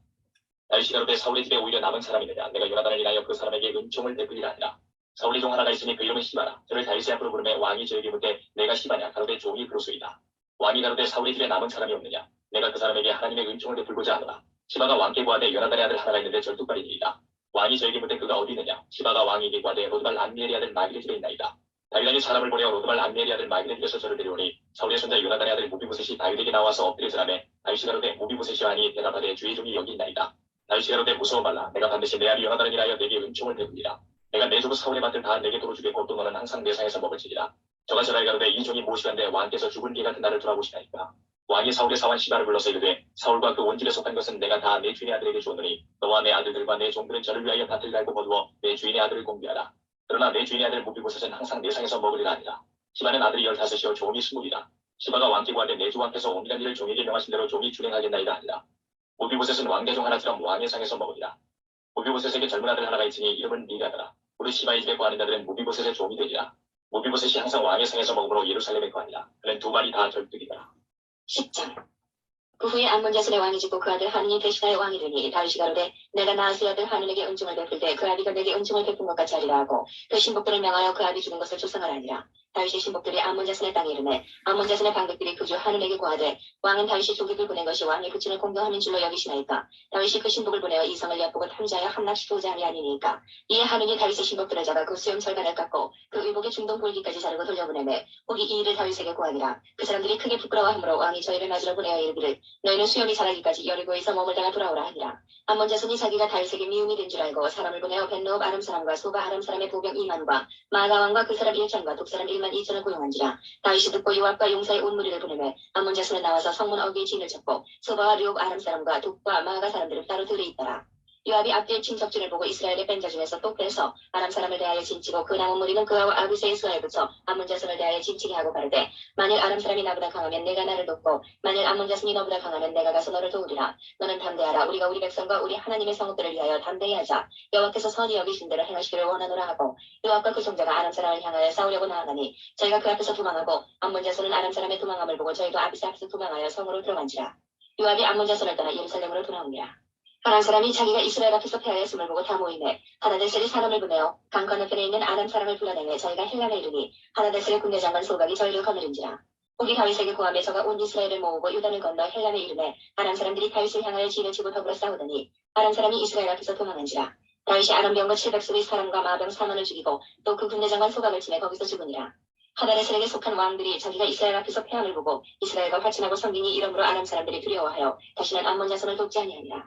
다윗이 가로되 사울의 집에 오히려 남은 사람이느냐 내가 요나단을 인하여 그 사람에게 은총을 베풀리라 하니라. 사울의 종 하나가 있으니 그 이름은 시바라. 저를 다윗의 앞으로 부르매 왕이 저에게 묻되 내가 시바냐 가로되 종이 그로소이다. 왕이 가로되 사울의 집에 남은 사람이 없느냐 내가 그 사람에게 하나님의 은총을 베풀고자 하노라. 시바가 왕께 구하되 요나단의 아들 하나가 있는데 절뚝발이니이다. 왕이 저에게 묻되 그가 어디 있느냐 시바가 왕에게 구하되 로드발 암미엘의 아들 마길의 집에 있나이다. 다윗이 사람을 보내어 로드발 암미엘의 아들 마길의 집에서 저를 데려오니 사울의 손자 요나단의 아들 무비보셋이 다윗에게 나와서 엎드려서라매 다윗이 가로되 무비보셋이 하니 대답하되 주의 종이 여기 있나이다. 다윗이 가로되 무서워 말라. 내가 반드시 내 아비 요나단을 인하여 내게 은총을 베풀리라. 내가 내 조부 사울의 밭을 다 내게 도로 주겠고 또 너는 항상 내 상에서 먹을지니라. 저가 저라에 가로되 이 종이 무엇이간데 왕께서 죽은 개 같은 나를 돌아보시나이까. 왕이 사울의 사원 시바를 불러서 이르되 사울과 그 온 집에 속한 것은 내가 다 내 주인의 아들에게 주었노니 너와 내 아들들과 내 종들은 저를 위하여 밭을 갈고 거두어 내 주인의 아들을 공개하라. 그러나 내 주인의 아들 무비보셋은 항상 내 상에서 먹으리라 하니라. 시바는 아들이 15이요 종이 20이라. 시바가 왕께 구하되 내 주 왕께서 온갖 일을 종에게 명하신 대로 종이 준행하겠나이다 하니라. 무비보셋은 왕대종 하나처럼 왕의 상에서 먹으리라. 무비보셋에게 젊은 아들 하나가 있으니 이름은 미가더라. 우리 시바의 집에 거하는 자들은 무비보셋의 종이 되리라. 무비보셋이 항상 왕의 상에서 먹으므로 예루살렘에 거하니라. 그는 두 발이 다 절뚝이더라. 10장. 그 후에 암몬 자손의 왕이 죽고 그 아들 하눈이 대신하여 왕이 되니 다윗이 가로되 내가 나아스의 아들 하눈에게 은총을 베풀 때 그 아비가 내게 은총을 베푼 것 같이 하리라 하고 그 신복들을 명하여 그 아비 죽은 것을 조상하라니라. 다윗의 신복들이 암몬 자손의 땅에 이르매 암몬 자손의 방백들이 그 주 하눈에게 구하되 왕은 다윗이 조국을 보낸 것이 왕의 부친을 공경하는 줄로 여기시나이까. 다윗이 그 신복을 보내어 이성을 엿보고 탐지하여 함락시키고자 함이 아니니까. 이에 하눈이 다윗의 신복들을 잡아 그 수염 절반을 깎고 그 의복의 중동 볼기까지 자르고 돌려보내매 혹이 이 일을 다윗에게 구하니라. 그 사람들이 크게 부끄러워하므로 왕이 저희를 맞으러 보내어 이르기를 너희는 수염이 자라기까지 여리고에서 머물다가 돌아오라 하니라. 암몬 자손이 자기가 다윗에게 미움이 된 줄 알고 사람을 보내어 벤노업 아람 사람과 소바 아람 사람의 보병 2만과 마가 왕과 그 사람 1천과 독 사람 1만 2천을 고용한지라. 다윗이 듣고 요압과 용사의 온 무리를 보내매 암몬 자손은 나와서 성문 어귀에 진을 쳤고 소바와 류옥 아람 사람과 독과 마가 사람들을 따로 들이있더라. 요압이 앞뒤의 침섭진을 보고 이스라엘의 뺀자 중에서 또 빼서 아람 사람을 대하여 진치고 그 남은 무리는 그와 아비새의 수하에 붙여 암몬 자손을 대하여 진치게 하고 가르되 만일 아람 사람이 나보다 강하면 내가 나를 돕고 만일 암몬 자손이 너보다 강하면 내가 가서 너를 도우리라. 너는 담대하라. 우리가 우리 백성과 우리 하나님의 성읍들을 위하여 담대히 하자. 여호와께서 선히 여기신 대로 행하시기를 원하노라 하고 요압과 그 종자가 아람 사람을 향하여 싸우려고 나아가니 저희가 그 앞에서 도망하고 암몬 자손은 아람 사람의 도망함을 보고 저희도 아비새 앞에서 도망하여 성으로 들어간지라. 요압이 암몬 자손을 떠나 예루살렘으로 돌아오니라. 가난 사람이 자기가 이스라엘 앞에서 패하였음을 보고 다 모이매 하다데셀이 사람을 보내어 강 건너편에 있는 아람 사람을 불러내매 저희가 헬람에 이르니 하다데셀의 군대 장관 소각이 저희를 거느린지라. 우리 다윗에게 구하며 저가 온 이스라엘을 모으고 요단을 건너 헬람에 이르매 아람 사람들이 다윗을 향하여 진을 치고 더불어 싸우더니 아람 사람이 이스라엘 앞에서 도망한지라. 다윗이 아람 병거 700수의 사람과 마병 4만을 죽이고 또 그 군대 장관 소각을 치매 거기서 죽으니라. 하다데셀에게 속한 왕들이 자기가 이스라엘 앞에서 패함을 보고 이스라엘과 활친하고 성기니 이러므로 아람 사람들이 두려워하여 다시는 암몬 자손을 돕지 아니하니라.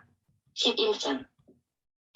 11장.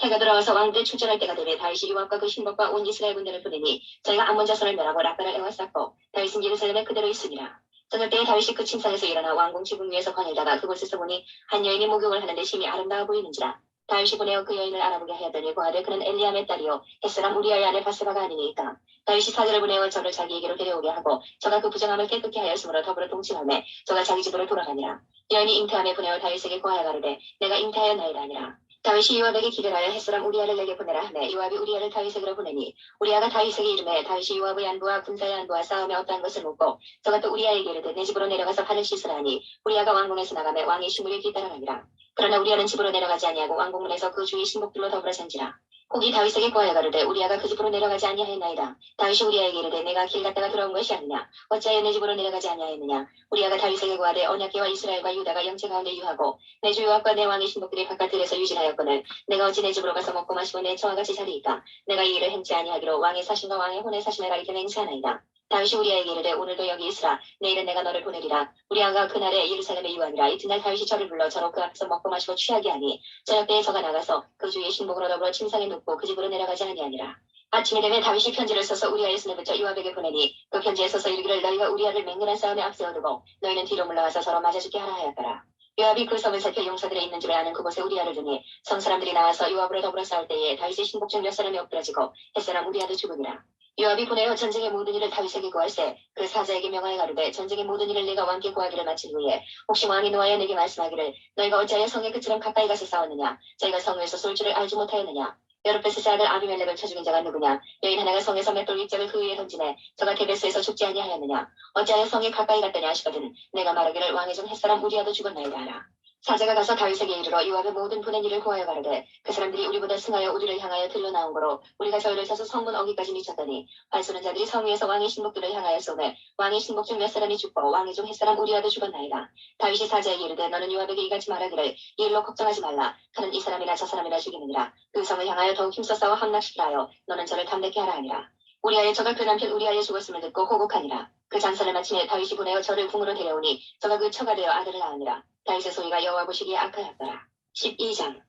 해가 돌아와서 왕들이 출전할 때가 되매 다윗이 요압과 그 신복과 온 이스라엘 군대를 보내니 저희가 암몬 자손을 멸하고 랍바를 에워쌌고 다윗은 예루살렘에 그대로 있으니라. 저녁 때에 다윗이 그 침상에서 일어나 왕궁 지붕 위에서 거닐다가 그곳에서 보니 한 여인이 목욕을 하는데 심히 아름다워 보이는지라. 다윗이 보내어 그 여인을 알아보게 하였더니 고하되 그는 엘리암의 딸이요 햇사람 우리아의 아내 바세바가 아니니까. 다윗이 사제를 보내어 저를 자기에게로 데려오게 하고 저가 그 부정함을 깨끗게 하였으므로 더불어 동침하매 저가 자기 집으로 돌아가니라. 여인이 잉태함에 보내어 다윗에게 고하여 가로되 내가 잉태하였나이다 아니라. 다윗이 요압에게 기대하여 햇사람 우리아를 내게 보내라 하매 요압이 우리아를 다윗에게로 보내니 우리아가 다윗에게 이르매 다윗이 요압의 안부와 군사의 안부와 싸움에 어떠한 것을 묻고 저가 또 우리아에게 이르되 내 집으로 내려가서 발을 씻으라 하니 우리아가 왕궁에서 나가매 왕의 시물에 뒤따라가니라. 그러나 우리아는 집으로 내려가지 아니하고 왕궁문에서 그 주위 신복들로 더불어 잔지라. 혹이 다윗에게 고하여 가로되 우리아가 그 집으로 내려가지 아니하였나이다. 다윗이 우리아에게 이르되 내가 길 갔다가 돌아온 것이 아니냐. 어찌하여 내 집으로 내려가지 아니하였느냐. 우리아가 다윗에게 고하되 언약궤와 이스라엘과 유다가 영체 가운데 유하고 내 주 요압과 내 왕의 신복들이 바깥 들에서 유진하였거늘 내가 어찌 내 집으로 가서 먹고 마시고 내 저와 같이 자리이까. 내가 이 일을 행치 아니하기로 왕의 사신과 왕의 혼의 사신을 알기 때문에 행세하나이다. 다윗이 우리아에게 이르되 오늘도 여기 있으라. 내일은 내가 너를 보내리라. 우리아가 그날에 예루살렘에 유하니라. 이튿날 다윗이 저를 불러 저로 그 앞에서 먹고 마시고 취하게 하니 저녁 때에 저가 나가서 그 주의 신복으로 더불어 침상에 눕고 그 집으로 내려가지 아니하니라. 아침에 되면 다윗이 편지를 써서 우리아의 손에 붙여 요압에게 보내니 그 편지에 써서 이르기를 너희가 우리아를 맹렬한 싸움에 앞세워두고 너희는 뒤로 물러가서 서로 맞아 죽게 하라 하였더라. 요압이 그 성을 살펴 용사들의 있는 줄을 아는 그곳에 우리아를 두니 성 사람들이 나와서 요압으로 더불어 싸울 때에 다윗의 신복 중 몇 사람이 엎드러지고 햇사람 우리아도 죽으니라. 요압이 보내어 전쟁의 모든 일을 다윗에게 고할세 그 사자에게 명하여 가로되 전쟁의 모든 일을 내가 왕께 고하기를 마친 후에 혹시 왕이 노하여 내게 말씀하기를 너희가 어찌하여 성에 그처럼 가까이 가서 싸웠느냐. 저희가 성에서 쏠 줄을 알지 못하였느냐. 여룻베스의 아들 아비멜렉을 쳐 죽인 자가 누구냐. 여인 하나가 성에서 맷돌 윗짝을 그 위에 던지네 저가 데베스에서 죽지 아니하였느냐. 어찌하여 성에 가까이 갔더냐 하시거든 내가 말하기를 왕의 종 햇사람 우리아도 죽었나이다 하라. 사자가 가서 다윗에게 이르러 요압의 모든 보낸 일을 고하여 가로되 그 사람들이 우리보다 승하여 우리를 향하여 들러 나온 거로 우리가 저희를 쳐서 성문 어귀까지 미쳤더니 활 쏘는 자들이 성 위에서 왕의 신복들을 향하여 쏘매 왕의 신복 중 몇 사람이 죽고 왕의 종 햇사람 우리아도 죽었나이다. 다윗이 사자에게 이르되 너는 요압에게 이같이 말하기를 이 일로 걱정하지 말라. 그는 이 사람이나 저 사람이나 죽이느니라. 그 성을 향하여 더욱 힘써 싸워 함락시키라 하여 너는 저를 담대케 하라 하니라. 우리아의 저가 그 남편 우리아의 죽었음을 듣고 호곡하니라. 그 장사를 마침에 다윗이 보내어 저를 궁으로 데려오니 저가 그 처가 되어 아들을 낳으니라. 다윗의 소리가 여호와 보시기에 악하였더라. 12장.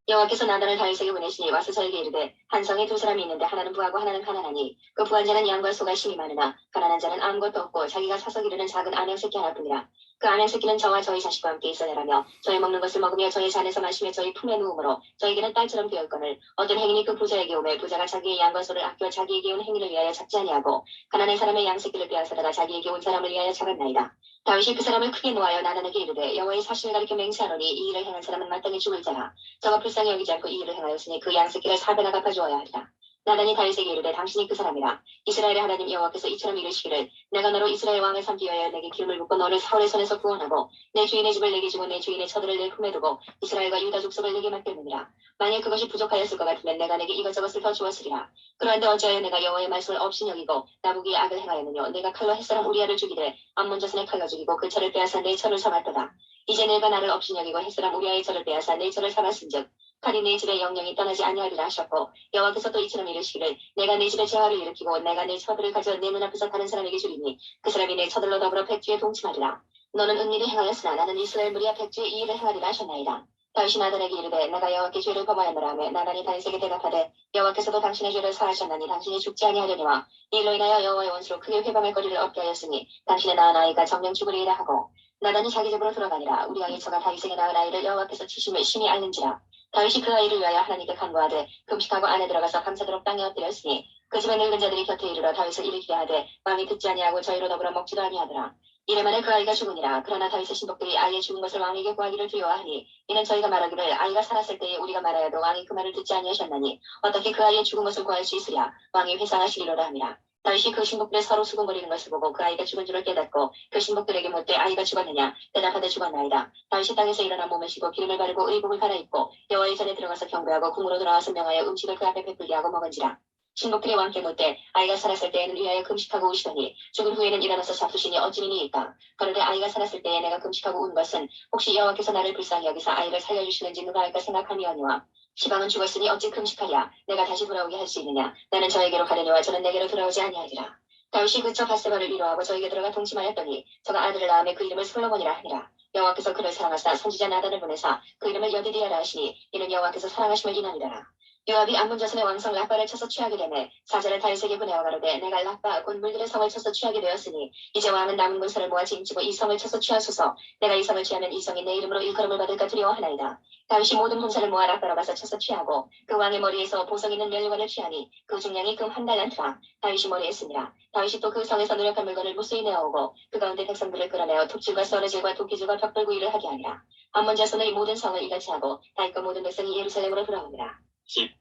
여호와께서 나단을 다윗에게 보내시니 와서 저에게 이르되 한 성에 두 사람이 있는데 하나는 부하고 하나는 가난하니 그 부한 자는 양과 소가 심이 많으나 가난한 자는 아무것도 없고 자기가 사서 기르는 작은 아멘 새끼 하나뿐이라. 그 아멘 새끼는 저와 저희 자식과 함께 있어내라며 저희 먹는 것을 먹으며 저희 잔에서 마시며 저희 품에 누우므로 저에게는 딸처럼 되었거늘 어떤 행인이 그 부자에게 오매 부자가 자기의 양과 소를 아껴 자기에게 온 행인을 위하여 잡지 아니하고 가난한 사람의 양 새끼를 빼앗아다가 자기에게 온 사람을 위하여 잡았나이다. 다윗이 그 사람을 크게 놓아여 나단에게 이르되 여호와의 사신을 가리켜 맹세하노니 이 일을 행한 사람은 마땅히 죽을 자라. 저가 불쌍히 여기지 않고 이 일을 행하였으니 그 양 새끼를 4배나 갚아주어야 하리라. 나단이 다윗에게 이르되 당신이 그 사람이라. 이스라엘의 하나님 여호와께서 이처럼 이르시기를 내가 너로 이스라엘 왕을 삼기 위하여 내게 기름을 붓고 너를 사울의 손에서 구원하고 내 주인의 집을 내게 주고 내 주인의 처들을 내 품에 두고 이스라엘과 유다 족속을 내게 맡겼느니라. 만일 그것이 부족하였을 것 같으면 내가 내게 이것저것을 더 주었으리라. 그런데 어찌하여 내가 여호와의 말씀을 없이 여기고 나보기에 악을 행하였느뇨. 내가 칼로 햇사람 우리아를 죽이되 암몬 자손의 칼로 죽이고 그 철을 빼앗아 내 철을 삼았도다. 이제 내가 나를 없이 여기고 햇사람 우리아의 철을 빼앗아 내 철을 삼았은즉 칼이 내 집에 영영이 떠나지 아니하리라 하셨고 여호와께서 또 이처럼 이르시기를 내가 내 집에 재화를 일으키고 내가 내 처들을 가져 내 눈앞에서 다른 사람에게 주리니 그 사람이 내 처들로 더불어 백주에 동침하리라. 너는 은밀히 행하였으나 나는 이스라엘 무리와 백주에 이 일을 행하리라 하셨나이다. 다윗이 나단에게 이르되 내가 여호와께 죄를 범하였노라 하며 나단이 다윗에게 대답하되 여호와께서도 당신의 죄를 사하셨나니 당신이 죽지 아니하려니와 이 일로 인하여 여호와의 원수로 크게 회방할 거리를 얻게 하였으니 당신의 낳은 아이가 정령 죽으리이다 하고 나단이 자기 집으로 들어가니라. 우리 아이 저가 다윗에게 낳은 아이를 여호와께서 치심을 심히 알는지라. 다윗이 그 아이를 위하여 하나님께 간구하되 금식하고 안에 들어가서 밤새도록 땅에 엎드렸으니 그 집의 늙은 자들이 곁에 이르러 다윗을 일으키게 하되 왕이 듣지 아니하고 저희로 더불어 먹지도 아니하더라. 이래만에 그 아이가 죽으니라. 그러나 다윗의 신복들이 아이의 죽은 것을 왕에게 구하기를 두려워하니 이는 저희가 말하기를 아이가 살았을 때에 우리가 말하여도 왕이 그 말을 듣지 아니하셨나니 어떻게 그 아이의 죽은 것을 구할 수 있으랴. 왕이 회상하시리로라 함이라. 다윗이 그 신복들의 서로 수군거리는 것을 보고 그 아이가 죽은 줄을 깨닫고 그 신복들에게 묻되 아이가 죽었느냐. 대답하되 죽었나이다. 다윗이 땅에서 일어나 몸을 씻고 기름을 바르고 의복을 갈아입고 여호와의 전에 들어가서 경배하고 궁으로 돌아와서 명하여 음식을 그 앞에 베풀게 하고 먹은지라. 신복들이 왕께 묻되 아이가 살았을 때에는 위하여 금식하고 우시더니 죽은 후에는 일어나서 잡수시니 어찌미니이까. 그런데 아이가 살았을 때에 내가 금식하고 운 것은 혹시 여호와께서 나를 불쌍히 여기사 아이를 살려주시는지 누가 알까 생각함이오니와 시방은 죽었으니 어찌 금식하랴. 내가 다시 돌아오게 할 수 있느냐. 나는 저에게로 가려니와 저는 내게로 돌아오지 아니하리라. 다윗이 그쳐 밧세바를 위로하고 저에게 들어가 동침하였더니 저가 아들을 낳음에 그 이름을 솔로몬이라 하니라. 여호와께서 그를 사랑하사 선지자 나단을 보내사 그 이름을 여디디아라 하시니 이는 여호와께서 사랑하심을 인하니라. 요압이 암몬 자손의 왕성 락바를 쳐서 취하게 되매 사자를 다윗에게 보내어 가로되 내가 락바 곧 물들의 성을 쳐서 취하게 되었으니 이제 왕은 남은 군사를 모아 징치고 이 성을 쳐서 취하소서. 내가 이 성을 취하면 이 성이 내 이름으로 일컬음을 받을까 두려워하나이다. 다윗이 모든 군사를 모아 락바로 가서 쳐서 취하고 그 왕의 머리에서 보석 있는 멸관을 취하니 그 중량이 금 한 달란트라. 다윗이 머리에 쓰니라. 다윗이 또 그 성에서 누력한 물건을 무수히 내어오고 그 가운데 백성들을 끌어내어 톱질과 썰어질과 도끼질과 벽돌구이를 하게 하니라. 암몬 자손의 모든 성을 이같이 하고 다윗과 모든 백성이 예루살렘으로 돌아오니라.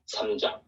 13장.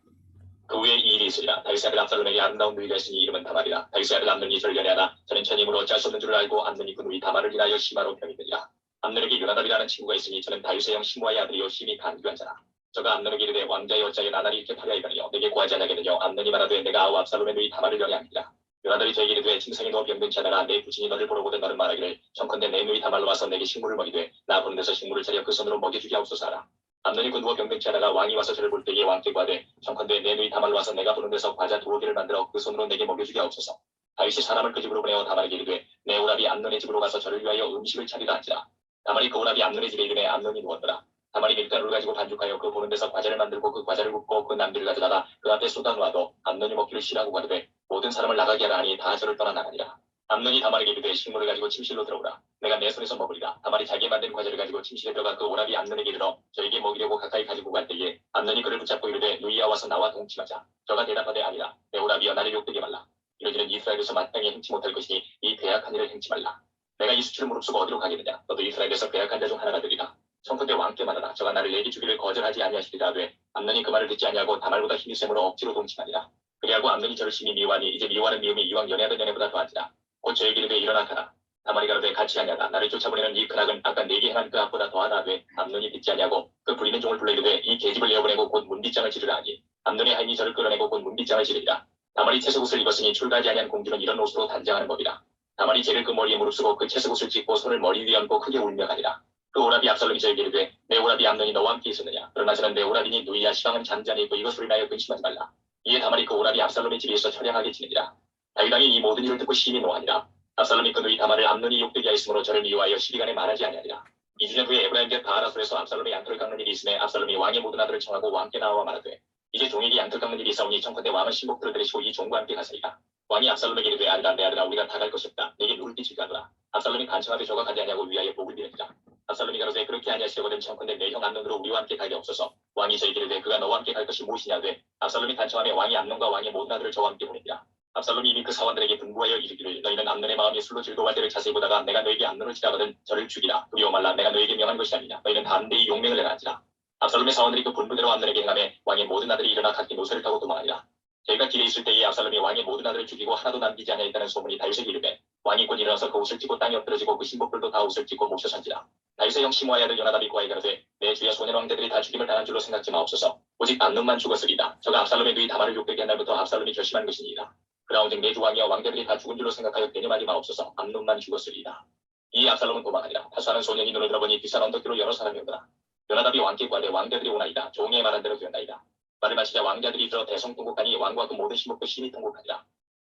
그 후에 이 일이 있으리라. 다윗의 아들 압살롬에게 아름다운 누이가 있으니 이름은 다말이라. 다윗의 아들 암논이 저를 연애하나 저는 천임으로 어찌할 수 없는 줄을 알고 암논이 그 누이 다말을 인하여 심하로 병이되니라. 암논에게 요나답이라는 친구가 있으니 저는 다윗의 형 시므아의 아들이요 심히 간교한 자라. 저가 암논에게 이르되 왕자의 어찌하여 나날이 이렇게 파리하이더니요 내게 구하지 아니하겠느냐. 암논이 말하되 내가 아우 압살롬의 누이 다말을 연애하니라. 요나답이 저에게 이르되 침상에 누워 병든치 하다가 내 부친이 너를 보러 오거든 너는 말하기를 청컨대 내 누이 다말로 와서 내게 식물을 먹이되 나 보는 데서 식물을 차려 그 손으로 먹여주게 하옵소서 하라. 암논이 그 누워 병든치 하다가 왕이 와서 저를 볼 때에 왕께 구하되 청컨대 내 누이 다말로 와서 내가 보는 데서 과자 두어 개를 만들어 그 손으로 내게 먹여주게 하옵소서. 다윗이 사람을 그 집으로 보내어 다말에게 이르되 내 오라비 암논의 집으로 가서 저를 위하여 음식을 차리라 한지라. 다말이 그 오라비 암논의 집에 이르매 암논이 누웠더라. 다말이 밀가루를 가지고 반죽하여 그 보는 데서 과자를 만들고 그 과자를 굽고 그 남기를 가져다가 그 앞에 쏟아 놓아도 암논이 먹기를 싫어하고 가로되 모든 사람을 나가게 하라 하니 다 저를 떠나 나가니라. 암논이 다말에게 이르되 식물을 가지고 침실로 들어오라. 내가 내 손에서 먹으리라. 다말이 자기의 만든 과자를 가지고 침실에 들어가 그 오라비 암논에게 이르러 저에게 먹이려고 가까이 가지고 갈 때에 암논이 그를 붙잡고 이르되 누이야 와서 나와 동침하자. 저가 대답하되 아니라 내 오라비여 나를 욕되게 말라. 이러기는 이스라엘에서 마땅히 행치 못할 것이니 이 괴악한 일을 행치 말라. 내가 이 수치를 무릅쓰고 어디로 가겠느냐. 너도 이스라엘에서 괴악한 자 중 하나가 되리라. 청컨대 왕께 말하라. 저가 나를 내게 주기를 거절하지 아니하시리라 하되 암논이 그 말을 듣지 아니하고 다말보다 힘이 세므로 억지로 동침하니라. 그리하고 암논이 저를 심히 미워하니 이제 미워하는 미움이 이왕 연애하던 연애보다 더하지라. 곧 저에게 이르되 일어나 가라. 다말이 가로되 같이 하냐가 나를 쫓아보내는 이 근악은 아까 내게 행한 그 악보다 더하다 하되 암논이 듣지 아니하고 그 부리는 종을 불러 이르되 이 계집을 내어보내고 곧 문빗장을 지르라 하니 암논의 하인이 저를 끌어내고 곧 문빗장을 지르리라. 다말이 채색 옷을 입었으니 출가하지 아니한 공주는 이런 옷으로 단장하는 법이라. 다말이 재를 그 머리에 무릅쓰고 그 채색 옷을 찢고 손을 머리 위에 얹고 크게 울며 가니라. 그 오라비 압살롬이 저에게 이르되 내 오라비 암논이 너와 함께 있었느냐. 그러나 저는 내 오라비니 누이야 시방은 잠잠히 있고 이것으로 인하여 근심하지 말라. 이에 다말이 그 오라비 압살롬의 집에 있어 처량하게 지내니라. 다윗 왕이 이 모든 일을 듣고 심히 노하니라. 압살롬이 그 누이 다말을 암논이 욕되게 하였으므로 저를 미워하여 시비간에 말하지 아니하니라. 2주년 후에 에브라임 곁 바하라솔에서 압살롬의 양털을 깎는 일이 있음에 압살롬이 왕의 모든 아들을 청하고 왕께 나와 말하되 이제 종에게 양털 깎는 일이 있사오니 청컨대 왕은 신복들을 데리시고 이 종과 함께 가사이다. 왕이 압살롬에게 이르되 아들아 내 아들아 우리가 다 갈 것이 없다. 내게 누굴 끼치게 하더라. 압살롬이 간청하되 저가 가지 아니하고 위하여 복을 비느니라. 압살롬이 가로되 그렇게 아니하시려거든 청컨대 내 형 암논으로 우리와 함께 가게 없소서. 왕이 저에게 이르되 그가 너와 함께 갈 것이 무엇이냐 하되 압살롬이 간청하며 왕이 암논과 왕의 모든 아들을 저와 함께 보내니라. 압살롬이 이미 그 사원들에게 분부하여 이르기를 너희는 암논의 마음이 술로 즐거워할 때를 자세히 보다가 내가 너에게 암논을 치라거든 저를 죽이라. 두려워 말라. 내가 너에게 명한 것이 아니냐. 너희는 담대히 용맹을 내라 한지라. 압살롬의 사원들이 그 분부대로 암논에게 행하며 왕의 모든 아들이 일어나 각기 노새를 타고 도망하니라. 저희가 길에 있을 때에 압살롬이 왕의 모든 아들을 죽이고 하나도 남기지 아니하였다는 소문이 다윗에게 이르매 왕이 곧 일어나서 그 옷을 찢고 땅에 엎드러지고 그 신복들도 다 옷을 찢고 모셔 선지라. 다윗의 형 시므아의 아들 요나답이 고하여 가로되 내 주야 소년 왕대들이 다 죽임을 당한 줄로 생각지 마옵소서. 오직 암논만 죽었으리다. 저가 압살롬의 누이 다말을 욕되게 한 날부터 압살롬이 결심한 것이니이다. 그라온즉 내 주 왕이여 왕대들이 다 죽은 줄로 생각하여 개념하지 마옵소서. 암논만 죽었으리이다. 이 압살롬은 도망하니라. 하수하는 소년이 눈을 들어보니 비싼 언덕길로 여러 사람이 오더라. 요나답이 왕께 구하되 왕대들이 오나이다. 종의 말한 대로 되었나이다. 말을 마치자 왕자들이 들어 대성통곡하니 왕과 그 모든 신복도 심히 통곡하니라.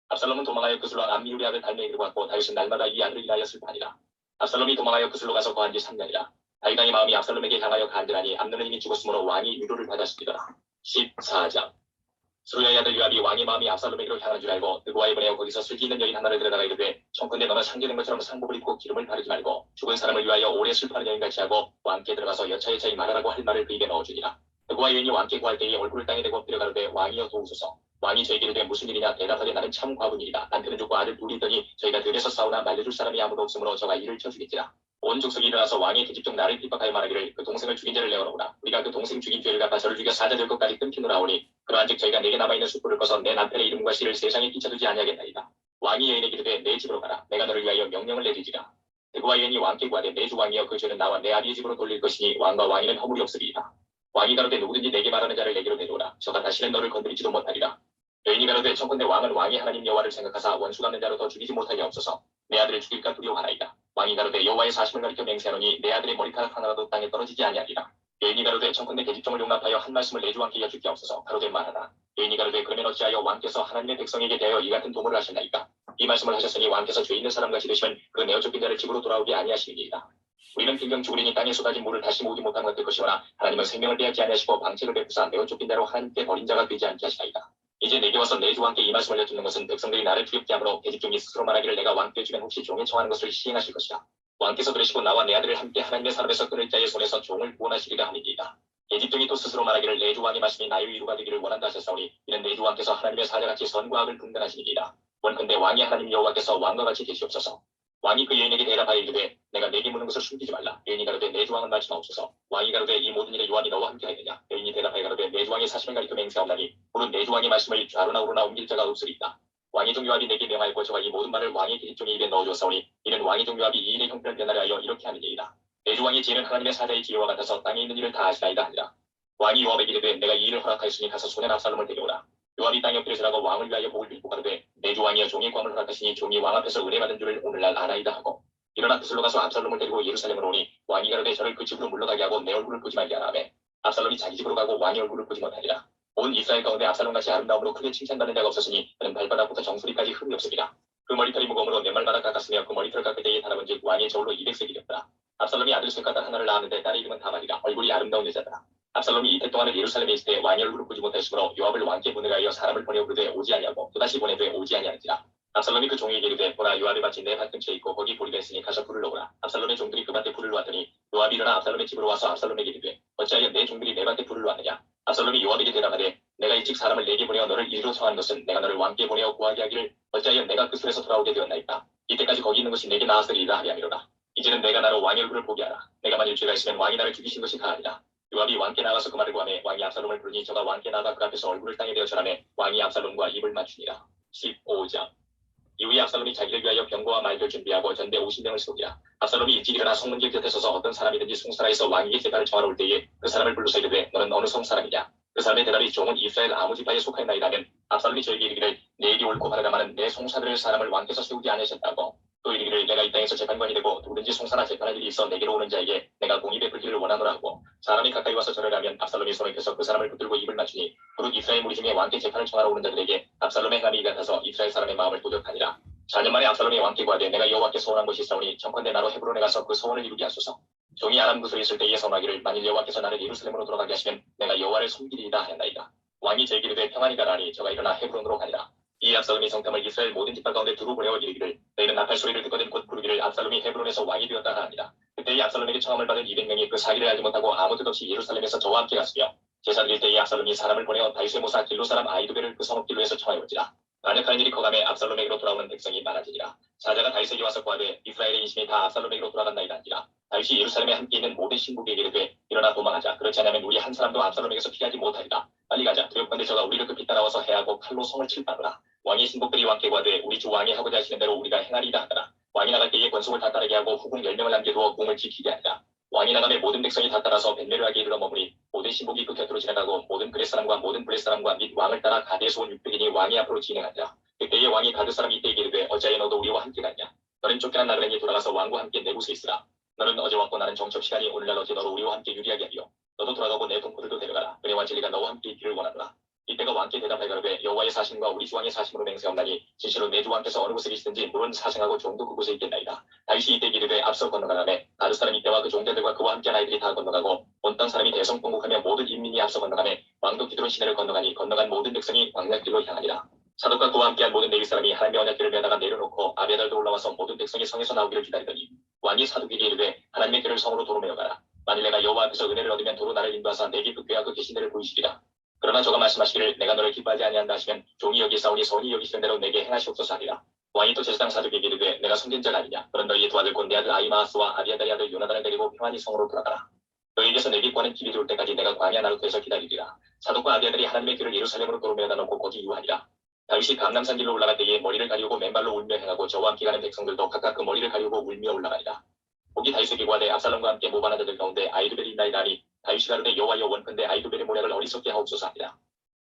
압살롬은 도망하여 그슬로 암미울의 아들 달메이를 왔고 다윗은 날마다 이 아들을 인하여 슬퍼하니라. 압살롬이 도망하여 그슬로 가서 거한 지 3년이라. 다윗 왕의 마음이 압살롬에게 향하여 간절하니 암논은 이미 죽었으므로 왕이 위로를 받았습니다. 14장. 스루야의 아들 요압이 왕의 마음이 압살롬에게로 향하는 줄 알고 느고아에 보내어 거기서 슬기 있는 여인 하나를 데려다가 이르되 청컨대 너는 상제된 것처럼 상복을 입고 기름을 바르지 말고 죽은 사람을 위하여 오래 슬퍼하는 여인같이 하고 왕께 들어가서 여차여차히 말하라고 할 말을 그에게 넣어주니라. 느고아 여인이 왕께 구할 때에 얼굴을 땅에 대고 엎드려 가로되 왕이여 도우소서. 왕이 저에게 이르되 무슨 일이냐 대답하되 나는 참 과부니이다. 남편은 죽고 아들 둘이 있더니 저희가 들에서 싸우나 말려줄 사람이 아무도 없으므로 저가 이를 쳐주겠지라. 온 족속이 일어나서 왕의 계집종 나를 핍박하여 말하기를 그 동생을 죽인 자를 내어놓으라. 우리가 그 동생 죽인 죄를 갚아 저를 죽여 사자 될 것까지 끊기노라 하오니 그러한즉 저희가 내게 남아있는 숯불을 꺼서 내 남편의 이름과 씨를 세상에 끼쳐두지 아니하겠나이다. 왕이 여인에게 이르되 내 집으로 가라. 내가 너를 위하여 명령을 내리지라. 느고아 여인이 왕께 구하되 내 주 왕이여 그 죄는 나와 내 아비의 집으로 돌릴 것이니 왕과 왕위는 허물이 없으리이다. 왕이 가로되 누구든지 내게 말하는 자를 내게로 내려오라. 저가 다시는 너를 건드리지도 못하리라. 여인이 가로되 청컨대 왕은 왕이 하나님 여호와를 생각하사 원수 갚는 자로 더 죽이지 못하게 없어서 내 아들을 죽일까 두려워하나이다. 왕이 가로되 여호와의 사심을 가리켜 맹세하노니 내 아들의 머리카락 하나라도 땅에 떨어지지 아니하리라. 여인이 가로되 청컨대 계집종을 용납하여 한 말씀을 내 주 왕께 여쭙게 없어서 가로되 말하라. 여인이 가로되 그러면 어찌하여 왕께서 하나님의 백성에게 대하여 이 같은 도모를 하셨나이까. 이 말씀을 하셨으니 왕께서 죄 있는 사람같이 되시면 그 내어 쫓긴 자를 집으로 돌아오게 아니하시니이다. 우리는 필경 죽으리니 땅에 쏟아진 물을 다시 모으지 못한 것들 것이오나 하나님은 생명을 빼앗지 아니하시고 방책을 베푸사 내어 쫓긴 자로 하나님께 버린 자가 되지 않게 하시나이다. 이제 내게 와서 내 주 왕께 이 말씀을 여쭙는 것은 백성들이 나를 두렵게 하므로 계집종이 스스로 말하기를 내가 왕께 주면 혹시 종에 청하는 것을 시행하실 것이다. 왕께서 그러시고 나와 내 아들을 함께 하나님의 사람에서 끊을 자의 손에서 종을 구원하시리라 하니이다. 계집종이 또 스스로 말하기를 내 주 왕의 말씀이 나의 위로가 되기를 원한다 하셨사오니 이는 내 주 왕께서 하나님의 사자같이 선과 악을 분간하시니이다. 원컨대 왕이 하나님 여호와께서 왕과 같이 계시옵소서. 왕이 그 여인에게 대답하여 이르되 내가 내게 묻는 것을 숨기지 말라. 여인이 가로되 내 주 왕은 말씀하옵소서. 왕이 가로되 이 모든 일에 요압이 너와 함께 하였느냐. 여인이 대답하여 가로되 내 주 왕의 사심을 가리켜 맹세하오나니 물은 내 주 왕의 말씀을 좌로나 우로나 옮길 자가 없으리이다. 왕의 종 요압이 내게 명하였고 저가 이 모든 말을 왕의 계집종의 입에 넣어주었사오니 이는 왕의 종 요압이 이 일의 형편을 변하려 하여 이렇게 하느니이다. 내 주 왕의 지혜는 하나님의 사자의 지혜와 같아서 땅에 있는 일을 다 아시나이다 하니라. 왕이 요압에게 이르되 내가 이 일을 허락하였으니 가서 소년 압살롬을 데려오라. 요압이 땅에 엎드려서라고 왕을 위하여 복을 빌고 가로되 내 주 왕이여 종의 구함을 허락하시니 종이 왕 앞에서 은혜 받은 줄을 오늘날 알아이다 하고 일어나 그슬로 가서 압살롬을 데리고 예루살렘으로 오니 왕이 가로되 저를 그 집으로 물러가게 하고 내 얼굴을 보지 말게 하라며 압살롬이 자기 집으로 가고 왕의 얼굴을 보지 못하니라. 온 이스라엘 가운데 압살롬같이 아름다움으로 크게 칭찬받는 자가 없었으니 그는 발바닥부터 정수리까지 흠이 없으리라. 그 머리털이 무거움으로 네 말마다 깎았으며 그 머리털을 깎을 때에 달아본즉 왕의 저울로 200세기 되었다. 압살롬이 아들 셋과 딸 하나를 낳았는데 딸의 이름은 다말이라. 얼굴이 아름다운 여자더라. 압살롬이 이태 동안을 예루살렘에 있을 때 왕의 얼굴을 보지 못하였으므로 요압을 왕께 보내가하여 사람을 보내어 부르되 오지 아니하고 또다시 보내되 오지 아니하는지라. 압살롬이 그 종에게 이르되 보라 요압의 밭이 내 밭 근처에 있고 거기 보리가 있으니 가서 불을 넣으라. 압살롬의 종들이 그 밭에 불을 놓았더니 요압이 일어나 압살롬의 집으로 와서 압살롬에게 이르되 어찌하여 내 종들이 내 밭에 불을 놓았느냐. 압살롬이 요압에게 대답하되 내가 일찍 사람을 내게 보내어 너를 이리로 청한 것은 내가 너를 왕께 보내어 구하게 하기를 어찌하여 내가 그 술에서 돌아오게 되었나이까. 이때까지 거기 있는 것이 내게 나았으리이다 하리함이로라. 이제는 내가 나로 왕의 얼굴을 보게 하라. 내가 만일 죄가 있으면 왕이 나를 죽이신 것이 다하리라. 요압이 왕께 나가서 그 말을 구하매 왕이 압살롬을 부르니 저가 왕께 나가 그 앞에서 얼굴을 땅에 대어 절하매 왕이 압살롬과 입을 맞추니라. 15장. 이후에 압살롬이 자기를 위하여 병거와 말들 준비하고 전대 50명을 세우니라. 압살롬이 일찍 일어나 성문길 곁에 서서 어떤 사람이든지 송사라에서 왕에게 재판을 청하러 올 때에 그 사람을 불러서 이르되 너는 어느 성 사람이냐. 그 사람의 대답이 종은 이스라엘 아무 지파에 속하였나이다 하면 압살롬이 저에게 이르기를 내일이 옳고 바르다마는 내 송사들을 사람을 왕께서 세우지 않으셨다고. 또 이르기를 내가 이 땅에서 재판관이 되고 누구든지 송사나 재판할 일이 있어 내게로 오는 자에게 내가 공의 베풀기를 원하노라 하고 사람이 가까이 와서 절을 하면 압살롬이 손을 펴서 그 사람을 붙들고 입을 맞추니 그릇 이스라엘 무리 중에 왕께 재판을 청하러 오는 자들에게 압살롬의 행함이 이 같아서 이스라엘 사람의 마음을 도적하니라. 4년 만에 압살롬이 왕께 구하되 내가 여호와께 소원한 것이 있사오니 청컨대 나로 헤브론에 가서 그 소원을 이루게 하소서. 종이 아람 구슬에 있을 때에 선하기를 만일 여호와께서 나를 예루살렘으로 돌아가게 하시면 내가 여호와를 섬기리이다 하였나이다. 왕이 저에게 이르되 평안히 가라니 저가 일어나 헤브론으로 가니라. 이 압살롬이 성탐을 이스라엘 모든 지파 가운데 두루 보내어 이르기를 너희는 나팔 소리를 듣거든 곧 부르기를 압살롬이 헤브론에서 왕이 되었다 하니라. 그때 이 압살롬에게 청함을 받은 200명이 그 사기를 알지 못하고 아무 뜻 없이 예루살렘에서 저와 함께 갔으며 제사 드릴 때에 압살롬이 사람을 보내어 다윗의 모사 길로 사람 아이도벨을 그 성읍 길로에서 청하여온지라. 반역하는 일이 커가매 압살롬에게로 돌아오는 백성이 많아지니라. 사자가 다윗에게 와서 구하되 이스라엘의 인심이 다 압살롬에게로 돌아간나이다 하니라. 다윗이 예루살렘에 함께 있는 모든 신부에게 이르되 일어나 도망하자. 그렇지 않으면 우리 한 사람도 압살롬에게서 피하지 못하리라. 빨리 가자. 두렵건대 저가 우리를 급히 따라와서 해하고 칼로 성을 칠바노라. 왕의 신복들이 왕께 구하되 우리 주 왕이 하고자 하시는 대로 우리가 행하리이다 하더라. 왕이 나갈 때에 권속을 다 따르게 하고 후궁 10명을 남겨두어 궁을 지키게 하니라. 왕이 나가매 모든 백성이 다 따라서 벤매를 하게 이르러 머무니 모든 신복이 그 곁으로 지나가고 모든 그렛 사람과 모든 블렛 사람과 및 왕을 따라 가드에서 온 600인이 왕의 앞으로 진행하니라. 그때에 왕이 가드 사람 이때에게 이르되 어찌하여 너도 우리와 함께 갔냐. 너는 쫓겨난 나그네니 돌아가서 왕과 함께 내 곳에 있으라. 너는 어제 왔고 나는 정첩 시간이 오늘날 어찌 너로 우리와 함께 유리하게 하리요. 너도 돌아가고 내 동포들도 데려가라. 은혜와 진리가 너와 함께 있기를 원하노라. 이때 그가 왕께 대답하여 가로되 여호와의 사심과 우리 주 왕의 사심으로 맹세하옵나니 진실로 내 주 왕께서 어느 곳에 계시든지 물은 사생하고 종도 그곳에 있겠나이다. 다윗이 이때 기르되 앞서 건너가라매 가드 사람 이때와 그 종자들과 그와 함께한 아이들이 다 건너가고 온 땅 사람이 대성통곡하며 모든 인민이 앞서 건너가매 왕도 기드론 시내를 건너가니 건너간 모든 백성이 광야길로 향하니라. 사독과 그와 함께한 모든 레위 사람이 하나님의 언약궤를 메다가 내려놓고 아비아달도 올라와서 모든 백성이 성에서 나오기를 기다리더니 왕이 사독에게 이르되 하나님의 궤를 성으로 도로 메어가라. 만일 내가 여호와 앞에서 은혜를 얻으면 도로 나를 인도하사 내게 그 궤와 그 계신 데를 보이시리라. 그러나 저가 말씀하시기를 내가 너를 기뻐하지 아니한다 하시면 종이 여기사오니 선이 여기시는 대로 내게 행하시옵소서 하리라. 왕이 또 제사장 사독에게 이르되 내가 숨긴 자가 아니냐. 그런 너희의 두 아들 곧 내 아들 아히마아스와 아비아달의 아들 요나단을 데리고 평안히 성으로 돌아가라. 너희에게서 내게 구하는 길이 들어올 때까지 내가 광야 나루터에서 기다리리라. 사독과 아비아달이 하나님의 길을 예루살렘으로 도로 메어다 놓고 거기 유하리라. 다윗이 감람산 길로 올라갈 때에 머리를 가리우고 맨발로 울며 행하고 저와 함께 가는 백성들도 각각 그 머리를 가리우고 울며 올라가리라. 거기 다윗에게 구하되 압살롬과 함께 모반한 자들 가운데 아히도벨이 있나이다 하니 다윗이 가로되 여호와여 원컨대 아히도벨의 모략을 어리석게 하옵소서 하니라.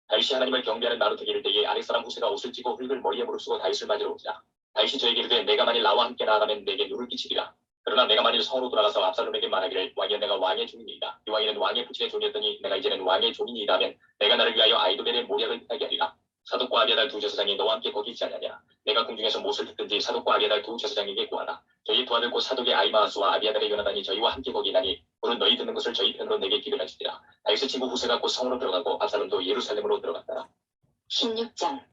다윗이 하나님을 경배하는 나루터에 이를 때에 아랫 사람 후세가 옷을 찢고 흙을 머리에 무릅쓰고 다윗을 맞으러 오니라. 다윗이 저에게 이르되 내가 만일 나와 함께 나아가면 내게 누를 끼치리라. 그러나 내가 만일 성으로 돌아가서 압살롬에게 말하기를 왕이여 내가 왕의 종이니이다. 이왕이는 왕의 부친의 종이었더니 내가 이제는 왕의 종이니이다 하면 내가 나를 위하여 아히도벨의 모략을 행하게 하리라. 사독과 아비아달 두 제사장이 너와 함께 거기 있지 않느냐. 내가 궁중에서 못을 듣든지 사독과 아비아달 두 제사장에게 구하라. 저희 두 아들 곧 사독의 아히마아스와 아비아달의 요나단이 저희와 함께 거기 있나니 물은 너희 듣는 것을 저희 편으로 내게 기별하시리라. 다윗의 친구 후세가 곧 성으로 들어가고 압살롬도 예루살렘으로 들어갔더라. 16장.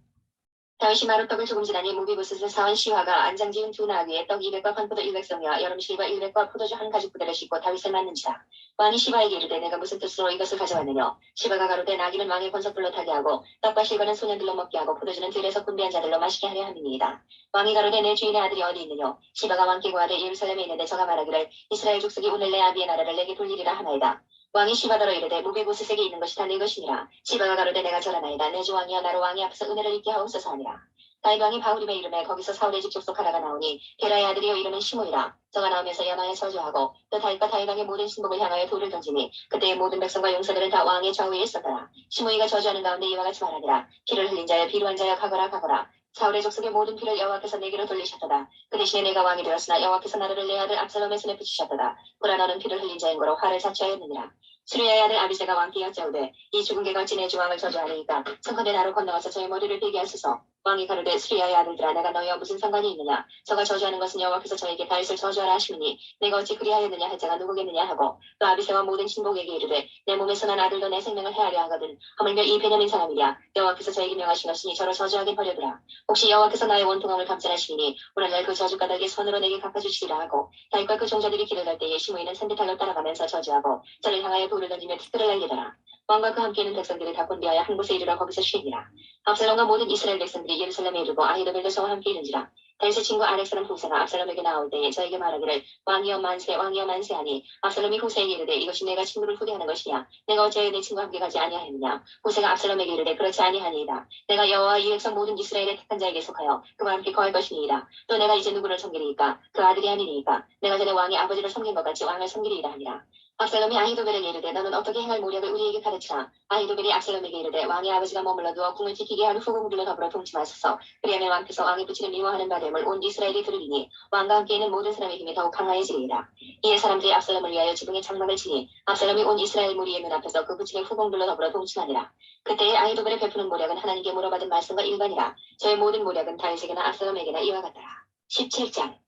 다윗이 마루떡을 조금 지나니 무비보셋의 사원 시화가 안장 지은 두 나귀에 떡 200과 관포도 100성이와 여름실과 100과 포도주 한 가죽 부대를 싣고 다윗을 맞는지라. 왕이 시바에게 이르되 내가 무슨 뜻으로 이것을 가져왔느냐. 시바가 가로되 나귀는 왕의 권속들로 타게 하고 떡과 실과는 소년들로 먹게 하고 포도주는 들에서 분배한 자들로 마시게 하려 함이니이다. 왕이 가로되 내 주인의 아들이 어디 있느냐. 시바가 왕께 구하되 예루살렘에 있는데 저가 말하기를 이스라엘 족속이 오늘 내 아비의 나라를 내게 돌리리라 하나이다. 왕이 시바더러 이르되 무비보셋에게 있는 것이 다 내 것이니라. 시바가 가로되 내가 절하나이다. 내 주 왕이여 나로 왕이 앞에서 은혜를 입게 하옵소서 하니라. 다윗 왕이 바후림에 이름에 거기서 사울의 집 족속 하나가 나오니 게라의 아들이여 이름은 시므이라. 저가 나오면서 연하에 저주하고 또 다윗과 다윗 왕의 모든 신복을 향하여 돌을 던지니 그때의 모든 백성과 용사들은 다 왕의 좌우에 있었더라. 시므이가 저주하는 가운데 이와 같이 말하니라. 피를 흘린 자여 비루한 자여 가거라 가거라. 사울의 족속의 모든 피를 여호와께서 내게로 돌리셨도다. 그 대신에 내가 왕이 되었으나 여호와께서 나를 내 아들 압살롬의 손에 붙이셨도다. 보라 너는 피를 흘린 자인 거로 화를 자초하였느니라. 수르야의 아들 아비새가 왕께 여짜오되 이 죽은 개가 어찌 내 주왕을 저주하리이까. 청컨대 나로 건너가서 저의 머리를 베게 하소서. 왕이 가로되 수르야의 아들들아 내가 너희와 무슨 상관이 있느냐. 저가 저주하는 것은 여호와께서 저에게 다윗을 저주하라 하시니 내가 어찌 그리하였느냐 할 자가 누구겠느냐 하고 또 아비새와 모든 신복에게 이르되 내 몸에서 난 아들도 내 생명을 헤아려 하거든 하물며 이 베냐민 사람이랴. 여호와께서 저에게 명하신 것이니 저를 저주하게 버려두라. 혹시 여호와께서 나의 원통함을 감찰하시니 오늘날 그 저주 까닭에 손으로 내게 갚아주시리라 하고 다윗과 그 종자들이 길을 갈 때에 시므이는 산대탈로 따라가면서 저주하고 저를 향하여 돌을 던지며 티끌을 날리더라. 왕과 그 함께 있는 백성들이 다 분비하여 한 곳에 이르러 거기서 쉬니라. 압살롬과 모든 이스라엘 백성들이 예루살렘에 이르고 아히도벨도 저와 함께 이른지라. 다윗의 친구 아렉 사람 후세가 압살롬에게 나올 때에 저에게 말하기를 왕이여 만세 왕이여 만세하니 압살롬이 후세에게 이르되 이것이 내가 친구를 후대하는 것이냐. 내가 어찌하여 내 친구와 함께 가지 아니하였느냐. 후세가 압살롬에게 이르되 그렇지 아니하니이다. 내가 여호와 이 백성 모든 이스라엘의 택한 자에게 속하여 그와 함께 거할 것이니이다. 또 내가 이제 누구를 섬기리이까. 그 아들이 아니니이까. 내가 전에 왕이 아버지를 섬긴 것 같이 왕을 섬기리이다 하니라. 압살롬이 아히도벨에게 이르되 너는 어떻게 행할 모략을 우리에게 가르치라. 아히도벨이 압살롬에게 이르되 왕의 아버지가 머물러 누워 궁을 지키게 하는 후궁들로 더불어 동침하소서. 그리하면 왕께서 왕의 부친을 미워하는 바됨을 온 이스라엘이 들으리니 왕과 함께 있는 모든 사람의 힘이 더욱 강하여지리라. 이에 사람들이 압살롬을 위하여 지붕에 장막을 치니 압살롬이 온 이스라엘 무리의 눈앞에서 그 부친의 후궁들로 더불어 동침하니라. 그때에 아히도벨의 베푸는 모략은 하나님께 물어받은 말씀과 일반이라. 저의 모든 모략은 다윗에게나 압살롬에게나 이와 같더라. 17장.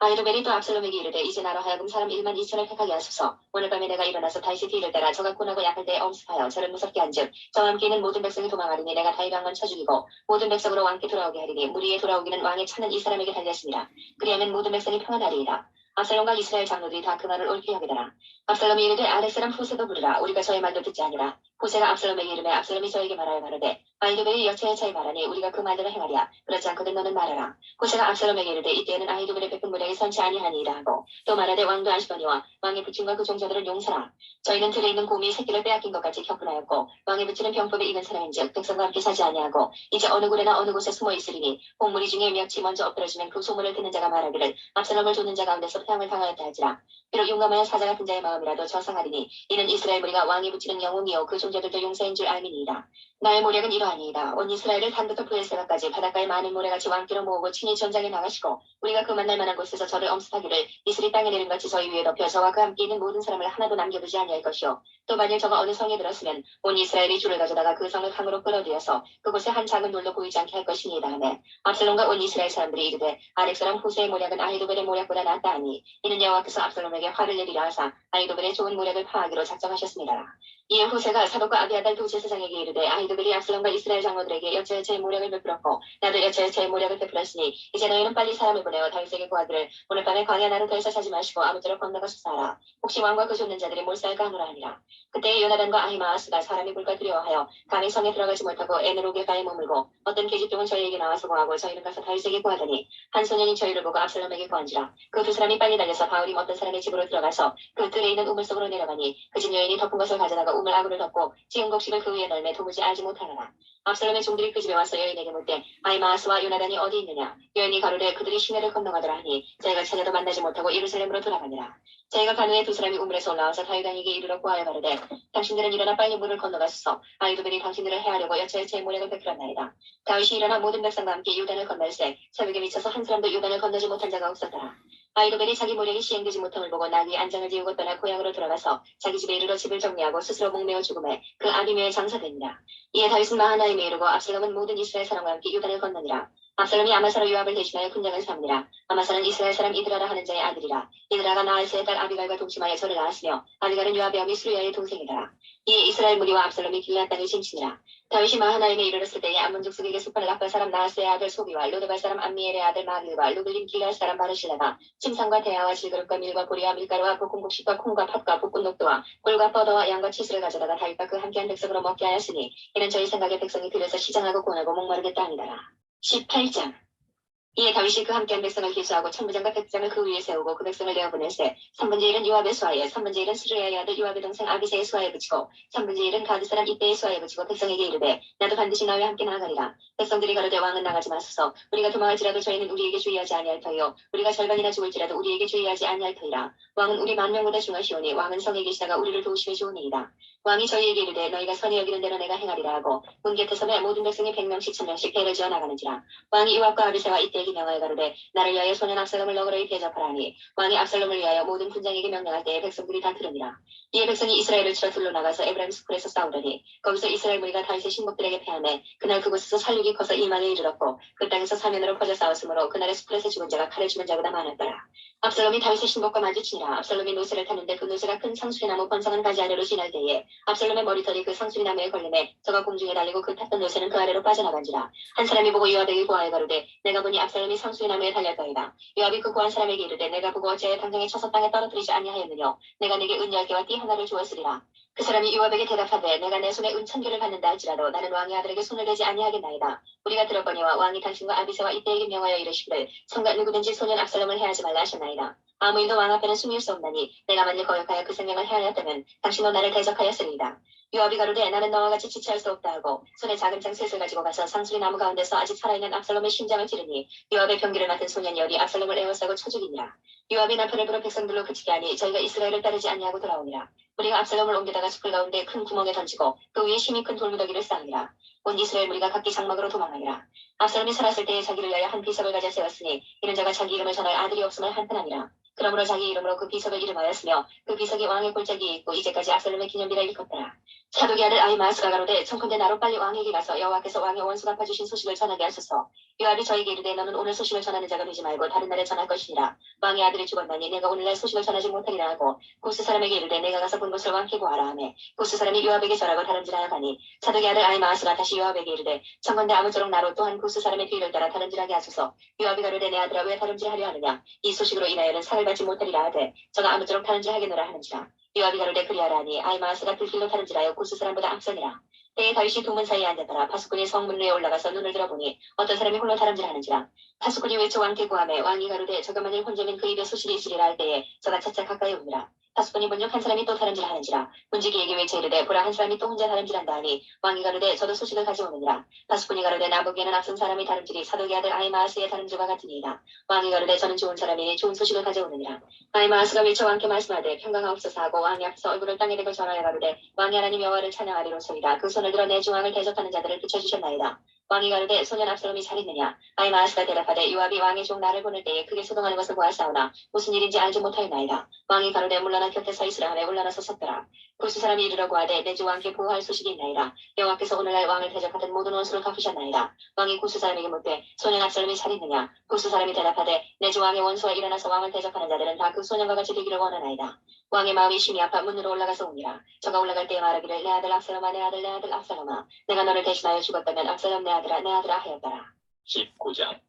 아히도벨이 또 압살롬에게 이르되 이제 나로 하여금 사람 1만 2천을 택하게 하소서. 오늘 밤에 내가 일어나서 다윗의 뒤를 따라 저가 고나고 약할 때에 엄습하여 저를 무섭게 한즉 저와 함께 있는 모든 백성이 도망하리니 내가 다윗 왕만 쳐 죽이고 모든 백성으로 왕께 돌아오게 하리니 무리에 돌아오기는 왕의 차는 이 사람에게 달렸습니다. 그리하면 모든 백성이 평안하리이다. 압살롬과 이스라엘 장로들이 다 그 말을 옳게 여기더라. 압살롬이 이르되 아랫 사람 후세도 부르라. 우리가 저의 말도 듣지 아니라. 후세가 압살롬에게 이르매 압살롬이 저에게 말하여 가로되 아히도벨이 여차여차히 말하니 우리가 그 말대로 행하랴. 그렇지 않거든 너는 말하라. 후세가 압살롬에게 이르되 이때에는 아히도벨의 베푼 모략이 선치 아니하니이다 하고 또 말하되 왕도 아시거니와 왕의 부친과 그 종자들은 용사라. 저희는 들에 있는 곰이 새끼를 빼앗긴 것 같이 격분하였고 왕의 부친은 병법에 익은 사람인즉 백성과 함께 사지 아니하고 이제 어느 굴에나 어느 곳에 숨어 있으리니 곡무리 중에 멱치 먼저 엎드러지면 그 소문을 듣는 자가 말하기를 압살롬을 쫓는 자 가운데서 태양을 당하였다 할지라. 비록 용감하여 사자 같은 자의 마음이라도 저상하리니 이는 이스라엘 무리가 왕이 붙이는 영웅이요 그 존재들도 용사인 줄 알미니이다. 나의 모략은 이러하니이다. 온 이스라엘을 단부터 브엘세바까지 바닷가의 많은 모래같이 왕께로 모으고 친히 전장에 나가시고 우리가 그 만날 만한 곳에서 저를 엄습하기를 이슬이 땅에 내림같이 저희 위에 덮여 저와 그 함께 있는 모든 사람을 하나도 남겨두지 아니할 것이요. 또 만일 저가 어느 성에 들었으면 온 이스라엘이 줄을 가져다가 그 성을 강으로 끌어들여서 그곳에 한 작은 돌도 보이지 않게 할 것이니이다 하네. 압살롬과 온 이스라엘 사람들이 이르되 아렉 사람 후세의 모략은 아히도벨의 모략보다 낫다 하니 이는 여호와께서 압살롬에게 화를 내리라 하사 아히도벨의 좋은 모략을 파하기로 작정하셨습니다. 이에 후세가 사독과 아비아달 두 제사장에게 이르되 아히도벨이 압살롬과 이스라엘 장로들에게 여차여차의 모략을 베풀었고 나도 여차여차의 모략을 베풀었으니 이제 너희는 빨리 사람을 보내어 다윗에게 구하기를 오늘 밤에 광야 나루터에서 자지 마시고 아무쪼록 건너가서 하라. 혹시 왕과 그 쫓는 자들이 몰살까 하노라 하니라. 그때 요나단과 아히마아스가 사람이 볼까 두려워하여 감히 성에 들어가지 못하고 에느로게가에 머물고 어떤 계집종은 저희에게 나와서 구하고 저희는 가서 다윗에게 구하더니 한 소년이 저희를 보고 압살롬에게 구한지라. 그 두 사람이 빨리 달려서 바울임 어떤 사람의 집으로 들어가서 그 뜰에 있는 우물 속으로 내려가니 그 집 여인이 덮은 것을 가져다가 우물 아구를 덮고 지은 곡식을 그 위에 널매 도무지 알지 못하더라. 압살롬의 종들이 그 집에 와서 여인에게 묻되 아히마아스와 요나단이 어디 있느냐. 여인이 가로되 그들이 시내를 건너가더라 하니 저희가 찾아도 만나지 못하고 예루살렘으로 돌아가니라. 저희가 간 후에 두 사람이 우물에서 올라와서 다윗왕에게 이르러 구하여 가로되 당신들은 일어나 빨리 물을 건너가소서. 아히도벨이 당신들을 해하려고 여차여차의 모략을 베풀었나이다. 다윗이 일어나 모든 백성과 함께 요단을 건널새 새벽에 미쳐서 한 사람도 요단을 건너지 못한 자가 없었더라. 아히도벨이 자기 모략이 시행되지 못함을 보고 나귀 안장을 지우고 떠나 고향으로 돌아가서 자기 집에 이르러 집을 정리하고 스스로 목매어 죽음에 그 아비메에 장사되니라. 이에 다윗은 마하나임에 이르고 압살롬은 모든 이스라엘 사람과 함께 요단을 건너니라. 압살롬이 아마사로 요압을 대신하여 군장을 삼으니라. 아마사는 이스라엘 사람 이드라라 하는 자의 아들이라. 이드라가 나알스의 딸 아비갈과 동침하여 저를 낳았으며 아비갈은 요압의 어미 수르야의 동생이라. 이에 이스라엘 무리와 압살롬이 길앗 땅을 침치니라. 다윗이 마하나임에 이르렀을 때에 암몬 족속에게 속한 락바 사람 나하스의 아들 소비와 로드발 사람 암미엘의 아들 마길과 루블림 길앗 사람 바르실라가 침상과 대야와 질그릇과 밀과 보리와 밀가루와 볶은 곡식과 콩과 팥과 볶은 녹두와 꿀과 뻐더와 양과 치수를 가져다가 다윗과 그 함께한 백성으로 먹게 하였으니 이는 저희 생각에 백성이 들여서 시장하고 고나고 목마르겠다 하니라. 18장. 이에 다윗이 그 함께한 백성을 기수하고 천부장과 백장을 그 위에 세우고 그 백성을 내어 보낼세 3분의 1은 요압의 수하에 3분의 1은 스루야의 아들 요압의 동생 아비새의 수하에 붙이고 3분의 1은 가드 사람 이때의 수하에 붙이고 백성에게 이르되 나도 반드시 너희와 함께 나아가리라. 백성들이 가로되 왕은 나가지 마소서. 우리가 도망할지라도 저희는 우리에게 주의하지 아니할 터이요 우리가 절반이나 죽을지라도 우리에게 주의하지 아니할 터이라. 왕은 우리 만명보다 중하시오니 왕은 성에 계시다가 우리를 도우심이 좋으니이다. 왕이 저희에게 이르되 너희가 선히 여기는 대로 내가 행하리라 하고 문 곁에 서매 모든 백성이 100명씩 1000명씩 배를 지어 나가는지라. 왕이 요압과 아비새와 이때에게 명하여 가로되 나를 위하여 소년 압살롬을 너그러이 대접하라니. 왕이 압살롬을 위하여 모든 군장에게 명령할 때에 백성들이 다 들으니라. 이에 백성이 이스라엘을 치러 둘러 나가서 에브라임 스쿨에서 싸우더니 거기서 이스라엘 무리가 다윗의 신복들에게 패하매 그날 그곳에서 살육이 커서 2만에 이르렀고 그 땅에서 사면으로 퍼져 싸웠으므로 그날의 스쿨에서 죽은 자가 칼에 죽은 자보다 많았더라. 압살롬이 다윗의 신복과 마주치니라. 압살롬이 노새를 탔는데 그 노새가 큰 상수리나무 번성한 가지 아래로 지날 때에 압살롬의 머리털이 그 상수리나무에 걸리매 저가 공중에 달리고 그 탔던 노새는 그 아래로 빠져나간지라. 한 사람이 보고 요압에게 구하여 가로되 내가 보니 압살롬이 상수리나무에 달렸더이다. 요압이 그 구한 사람에게 이르되 내가 보고 어찌하여 당장에 쳐서 땅에 떨어뜨리지 아니하였느냐. 내가 네게 은 10개와 띠 하나를 주었으리라. 그 사람이 요압에게 대답하되 내가 내 손에 은 1000개를 받는다 할지라도 나는 왕의 아들에게 손을 대지 아니하겠나이다. 우리가 들었거니와 왕이 당신과 아비새와 이때에게 명하여 이르시기를 성가 누구든지 소년 압살롬을 해하지 말라 하셨나이다. 아무 일도 왕 앞에는 숨길 수 없나니 내가 만일 거역하여 그 생명을 해하였다면 당신도 나를 대적하였으리이다. 요압이 가로되 나는 너와 같이 지체할 수 없다 하고 손에 작은 창 셋을 가지고 가서 상수리 나무 가운데서 아직 살아있는 압살롬의 심장을 찌르니 요압의 병기를 맡은 소년이 열이 압살롬을 에워싸고 쳐 죽이니라. 요압이 나팔을 불어 백성들로 그치게 하니 저희가 이스라엘을 따르지 아니하고 돌아오니라. 우리가 압살롬을 옮겨다가 숲을 가운데 큰 구멍에 던지고 그 위에 힘이 큰 돌무더기를 쌓으니라. 온 이스라엘 무리가 각기 장막으로 도망하니라. 압살롬이 살았을 때에 자기를 위하여 한 비석을 가져 세웠으니 이는 자가 자기 이름을 전할 아들이 없음을 한탄하니라. 그러므로 자기 이름으로 그 비석을 이름하였으며 그 비석이 왕의 골짜기에 있고 이제까지 압살롬의 기념비라 일컫더라. 사독의 아들 아히마아스가 가로되 청컨대 나로 빨리 왕에게 가서 여호와께서 왕의 원수 갚아주신 소식을 전하게 하소서. 요압이 저에게 이르되 너는 오늘 소식을 전하는 자가 되지 말고 다른 날에 전할 것이니라. 왕의 아들이 죽었나니 내가 오늘날 소식을 전하지 못하리라 하고 구스 사람에게 이르되 내가 가서 본 것을 왕께 구하라 하매 구스 사람이 요압에게 절하고 다름질하여 가니 사독의 아들 아히마아스가 다시 요압에게 이르되 청컨대 아무쪼록 나로 또한 구스 사람의 뒤를 따라 다름질하게 하소서. 요압이 가로되 내 아들아 왜 다름질하려 하느냐. 이 소식으로 인하여는 상을 받지 못하리라 하되 저가 아무쪼록 다름질하겠노라 하는지라. 요압이 가로되 그리하라 하니 아히마아스가 들길로 다름질하여 구스 사람보다 앞서니라. 때에 다윗이 두 문 사이에 앉았더라. 파수꾼이 성문 위에 올라가서 눈을 들어보니 어떤 사람이 홀로 다름질하는지라. 파수꾼이 외쳐 왕께 구하매 왕이 가로되 저가 만일 혼자면 그 입에 소식이 있으리라 할 때에 저가 차차 가까이 오니라. 파수꾼이 본즉 한 사람이 또 다름질하는지라. 문지기에게 외쳐 이르되 보라 한 사람이 또 혼자 다름질한다 하니 왕이 가로되 저도 소식을 가져오느니라. 파수꾼이 가로되 나 보기에는 앞선 사람이 다름질이 사독의 아들 아히마아스의 다름질과 같으니이다. 왕이 가로되 저는 좋은 사람이니 좋은 소식을 가져오느니라. 아히마아스가 외쳐 왕께 말씀하되 평강하옵소서 하고 왕이 앞서 얼굴을 땅에 대고 전하여 가로되 왕이 하나님 여호와를 찬양하리로소이다. 그 손을 들어 내 중앙을 대적하는 자들을 붙여주셨나이다. 왕이 가로되 소년 압살롬이 살있느냐. 아히마아스가 대답하되 요압이 왕의 종 나를 보낼 때에 크게 소동하는 것을 보았사오나 무슨 일인지 알지 못하였나이다. 왕이 가로되 물러나 곁에 서 있으라 하매 물러나서 섰더라. 구스 사람이 이르라고 하되 내 주 왕께 보호할 소식이 있나이다. 여호와께서 오늘날 왕을 대적하던 모든 원수를 갚으셨나이다. 왕이 구스 사람에게 묻되 소년 압살롬이 살있느냐. 구스 사람이 대답하되 내 주 왕의 원수와 일어나서 왕을 대적하는 자들은 다 그 소년과 같이 되기를 원하나이다. 왕의 마음이 심히 아파 문으로 올라가서 오니라. 저가 올라갈 때에 말하기를 내 아들 압살롬아 내 아들 내 아들 압살롬아 내가 너를 대신하여 죽었다면 압살롬 내 아들아 내 아들아 하였더라. 19장.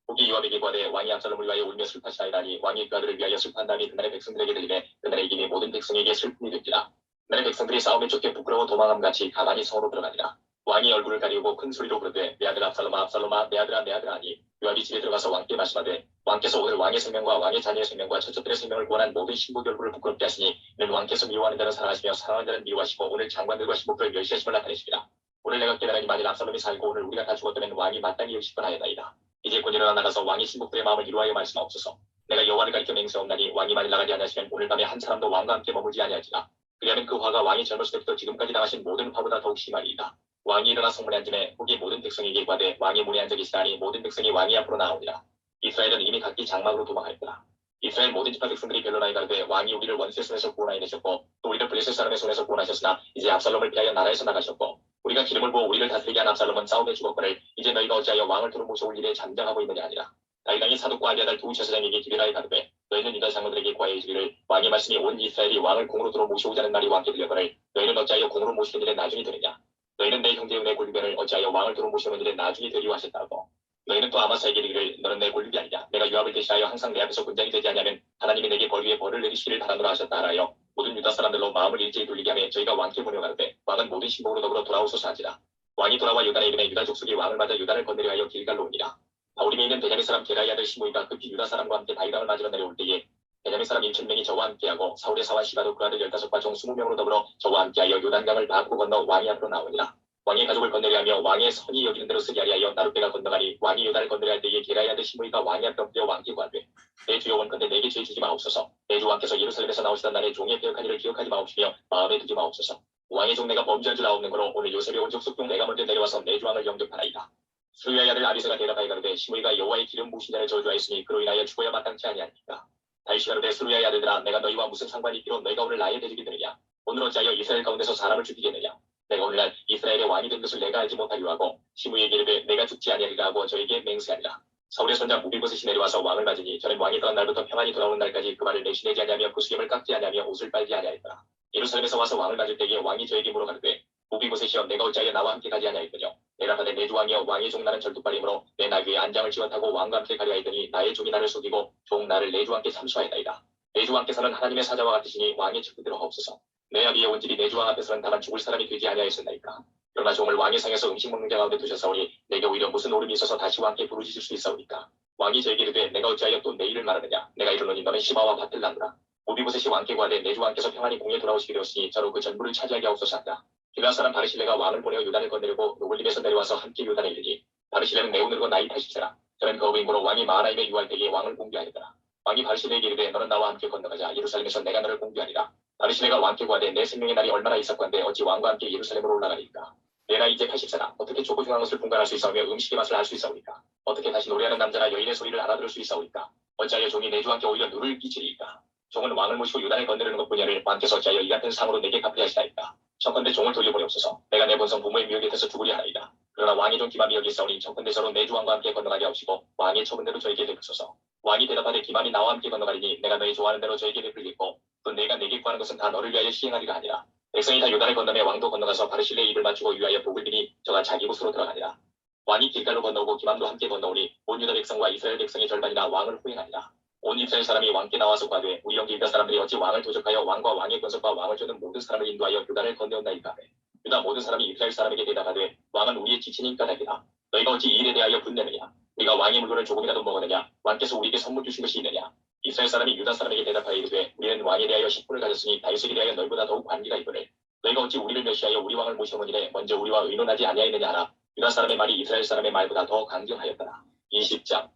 후기 요압에게 구하되 왕이 압살롬을 위하여 울며 슬퍼하시나이다니 왕이 그 아들을 위하여 슬퍼한 다음에 그날의 백성들에게 들리매 그날의 이김이 모든 백성에게 슬픔이 됩니다. 그날의 백성들이 싸움에 쫓겨 부끄러워 도망함같이 가만히 성으로 들어가니라. 왕이 얼굴을 가리우고 큰 소리로 부르되 내 아들 압살롬아 압살롬아 내 아들아 내 아들아 하니 요압이 집에 들어가서 왕께 말씀하되 왕께서 오늘 왕의 생명과 왕의 자녀의 생명과 처첩들의 생명을 구원한 모든 신부 결부를 부끄럽게 하시니 이는 왕께서 미워하는 자는 사랑하시며 사랑하는 자는 미워하시고 오늘 장관들과 신부들을 멸시하심을 나타내십니다. 오늘 내가 깨달으니 만일 압살롬이 살고 오늘 우리가 다 죽었다면 왕이 마땅히 의식을 하였나이다. 이제 곧 일어나 나가서 왕의 신복들의 마음을 이루하여 말씀하옵소서. 내가 여호와를 가리켜 맹세하옵나니 왕이 만일 나가지 아니하시면 오늘 밤에 한 사람도 왕과 함께 머물지 아니할지라. 그리하면 그 화가 왕이 젊었을 때부터 지금까지 당하신 모든 화보다 더욱 심하리이다. 왕이 일어나 성문에 앉으매 후기 모든 백성에게 구하되 왕의 문에 앉아 계시다니 모든 백성이 왕이 앞으로 나오니라. 이스라엘은 이미 각기 장막으로 도망하였더라. 이스라엘 모든 지파 백성들이 변론하여 가로되 왕이 우리를 원수의 손에서 구원하여 내셨고 또 우리를 블레셋 사람의 손에서 구원하셨으나 이제 압살롬을 피하여 나라에서 나가셨고 우리가 기름을 부어 우리를 다스리게 한 압살롬은 싸움에 죽었거늘 이제 너희가 어찌하여 왕을 도로 모셔올 일에 잠잠하고 있느냐 하니라. 다윗왕이 사독과 아비아달 두 제사장에게 기별하여 가로되 너희는 유다 장로들에게 구하여 이르기를 왕의 말씀이 온 이스라엘이 왕을 공으로 도로 모셔오자는 날이 왕께 들려거늘 너희는 어찌하여 공으로 모시는 일에 나중이 되느냐. 너희는 내 형제 은혜 골리변을 어찌하여 왕을 도로 모셔오는 일에 나중이 되리오 하셨다고. 너희는 또 아마사에게 이르기를 너는 내 골리비 아니냐. 내가 요압을 대신하여 항상 내 앞에서 군장이 되지 아니하면 하나님이 내게 벌 위에 벌을 내리시기를 바라노라 하셨다 하여 모든 유다 사람들로 마음을 일제히 돌리게 하며 저희가 왕께 보내가로되 왕은 모든 신복으로 더불어 돌아오소서 하지라. 왕이 돌아와 요단에 이르매 유다 족속이 왕을 맞아 유단을 건너려 하여 길갈로 오니라. 바울임에 있는 베냐민 사람 게라의 아들 시므이가 급히 유다 사람과 함께 다윗왕을 맞으러 내려올 때에 베냐민 사람 1,000명이 저와 함께하고 사울의 사환 시바도 그 아들 15과 종 20명으로 더불어 저와 함께하여 요단강을 바꾸고 건너 왕이 앞으로 나오니라. 왕의 가족을 건너려 하며 왕의 선이 여기는 대로 쓰게 하려 나룻배가 건너가니 왕이 요단을 건너려 할 때에 게라의 아들 시므이가 왕의 앞에 엎드려 왕께 구하되 내 주여 원컨대 내게 죄 주지 마옵소서. 내 주 왕께서 예루살렘에서 나오시던 날에 종의 배역한 일을 기억하지 마옵시며 마음에 두지 마옵소서. 왕의 종 내가 범죄한 줄 아옵는 거로 오늘 요셉의 온 족속 중 내가 먼저 내려와서 내 주 왕을 영접하나이다. 스루야의 아들 아비새가 대답하여 가로되 시므이가 여호와의 기름 부으신 자를 저주하였으니 그로 인하여 죽어야 마땅치 아니하니까. 다윗이 가로되 스루야의 아들들아 내가 너희와 무슨 상관이 있기로 너희가 오늘 나의 대적이 되느냐. 오늘 어찌하여 이스라엘 가운데서 사람을 죽이겠느냐. 내가 오늘날 이스라엘의 왕이 된 것을 내가 알지 못하리라 하고 시므이에게 이르되 내가 죽지 아니하리라 하고 저에게 맹세하니라. 사울의 손자 무비보셋이 내려와서 왕을 맞으니 저는 왕이 떠난 날부터 평안히 돌아오는 날까지 그 말을 내쉬내지 아니하며 그 수염을 깎지 아니하며 옷을 빨지 아니하였더라. 예루살렘에서 와서 왕을 맞을 때에 왕이 저에게 물어가로되 무비보셋이여 내가 어찌하여 나와 함께 가지 아니하였더냐. 대답하되 내 주 왕이여 왕의 종 나는 절뚝발이므로 내 나귀에 안장을 지원하고 왕과 함께 가려 하였더니 나의 종이 나를 속이고 종 나를 내 주 왕께 참수하였나이다. 내 주 왕께서는 하나님의 사자와 같으시니 왕의 측대로 하옵소서. 내 아비의 온집이 내 주 왕 앞에서는 다만 죽을 사람이 되지 아니하였나이까. 그러나 종을 왕의 상에서 음식 먹는 자 가운데 두셨사오니 내게 오히려 무슨 오름이 있어서 다시 왕께 부르짖을 수 있사오니까. 왕이 저에게 이르되 내가 어찌하여 또 내 일을 말하느냐. 내가 이르노니 너는 시바와 밭을 나누라. 무비보셋이 왕께 구하되 내 주 왕께서 평안히 공에 돌아오시게 되었으니 저로 그 전부를 차지하게 하옵소서 한다. 기브앗 사람 바르실레가 왕을 보내어 요단을 건너려고 노골림에서 내려와서 함께 요단에 이르니 바르실레는 매우 늙어 나이 80세라. 저는 그 어부임으로 왕이 마하나임에 유할 때에 왕을 공개하였더라. 왕이 바르실레에게 이르되 너는 나와 함께 건너가자. 예루살렘에서 내가 너를 공개하리라. 바르실레가 왕께 구하되 내 생명의 날이 얼마나 있었건데 어찌 왕과 함께 예루살렘으로 올라가리까. 내 나이 이제 80세라. 어떻게 조고중한 것을 분간할 수 있사오며 음식의 맛을 알 수 있사오니까. 어떻게 다시 노래하는 남자나 여인의 소리를 알아들을 수 있사오니까. 어찌하여 종이 내 주 왕께 오히려 누를 끼치리이까. 종은 왕을 모시고 요단을 건너려는 것뿐이를 왕께서 어찌하여 이 같은 상으로 내게 갚으려 하시나이까. 청컨대 종을 돌려보내옵소서. 내가 내 본성 부모의 묘 곁에서 죽으리 하나이다. 그러나 왕이 좀 기맘이 여기있사오니 청컨대 저로 내 주 왕과 함께 건너가게 하옵시고 왕의 처분대로 저에게 베푸소서. 왕이 대답하되 기맘이 나와 함께 건너가리니 내가 너희 좋아하는 대로 저에게 베풀겠고 또 내가 내게 구하는 것은 다 너를 위하여 시행하리가 아니라. 백성이 다 요단을 건너매 왕도 건너가서 바르실레의 입을 맞추고 위하여 복을 비니 저가 자기 곳으로 들어가니라. 왕이 길갈로 건너오고 기맘도 함께 건너오니 온 유다 백성과 이스라엘 백성의 절반이나 왕을 호행하니라. 온 이스라엘 사람이 왕께 나와서 구하되 우리 형제 유다 사람들이 어찌 왕을 도적하여 왕과 왕의 권속과 왕을 쫓는 모든 사람을 인도하여 요단을 건너온나이까 하매 유다 모든 사람이 이스라엘 사람에게 대답하되 왕은 우리의 지친인 까닭이다. 너희가 어찌 이 일에 대하여 분내느냐. 우리가 왕의 물건을 조금이라도 먹었느냐. 왕께서 우리에게 선물 주신 것이 있느냐. 이스라엘 사람이 유다 사람에게 대답하여 이르되 우리는 왕에 대하여 식분을 가졌으니 다윗에게 대하여 너희보다 더욱 관계가 있거늘 너희가 어찌 우리를 멸시하여 우리 왕을 모시오느니래 먼저 우리와 의논하지 아니하였느냐 하라. 유다 사람의 말이 이스라엘 사람의 말보다 더 강경하였더라. 20장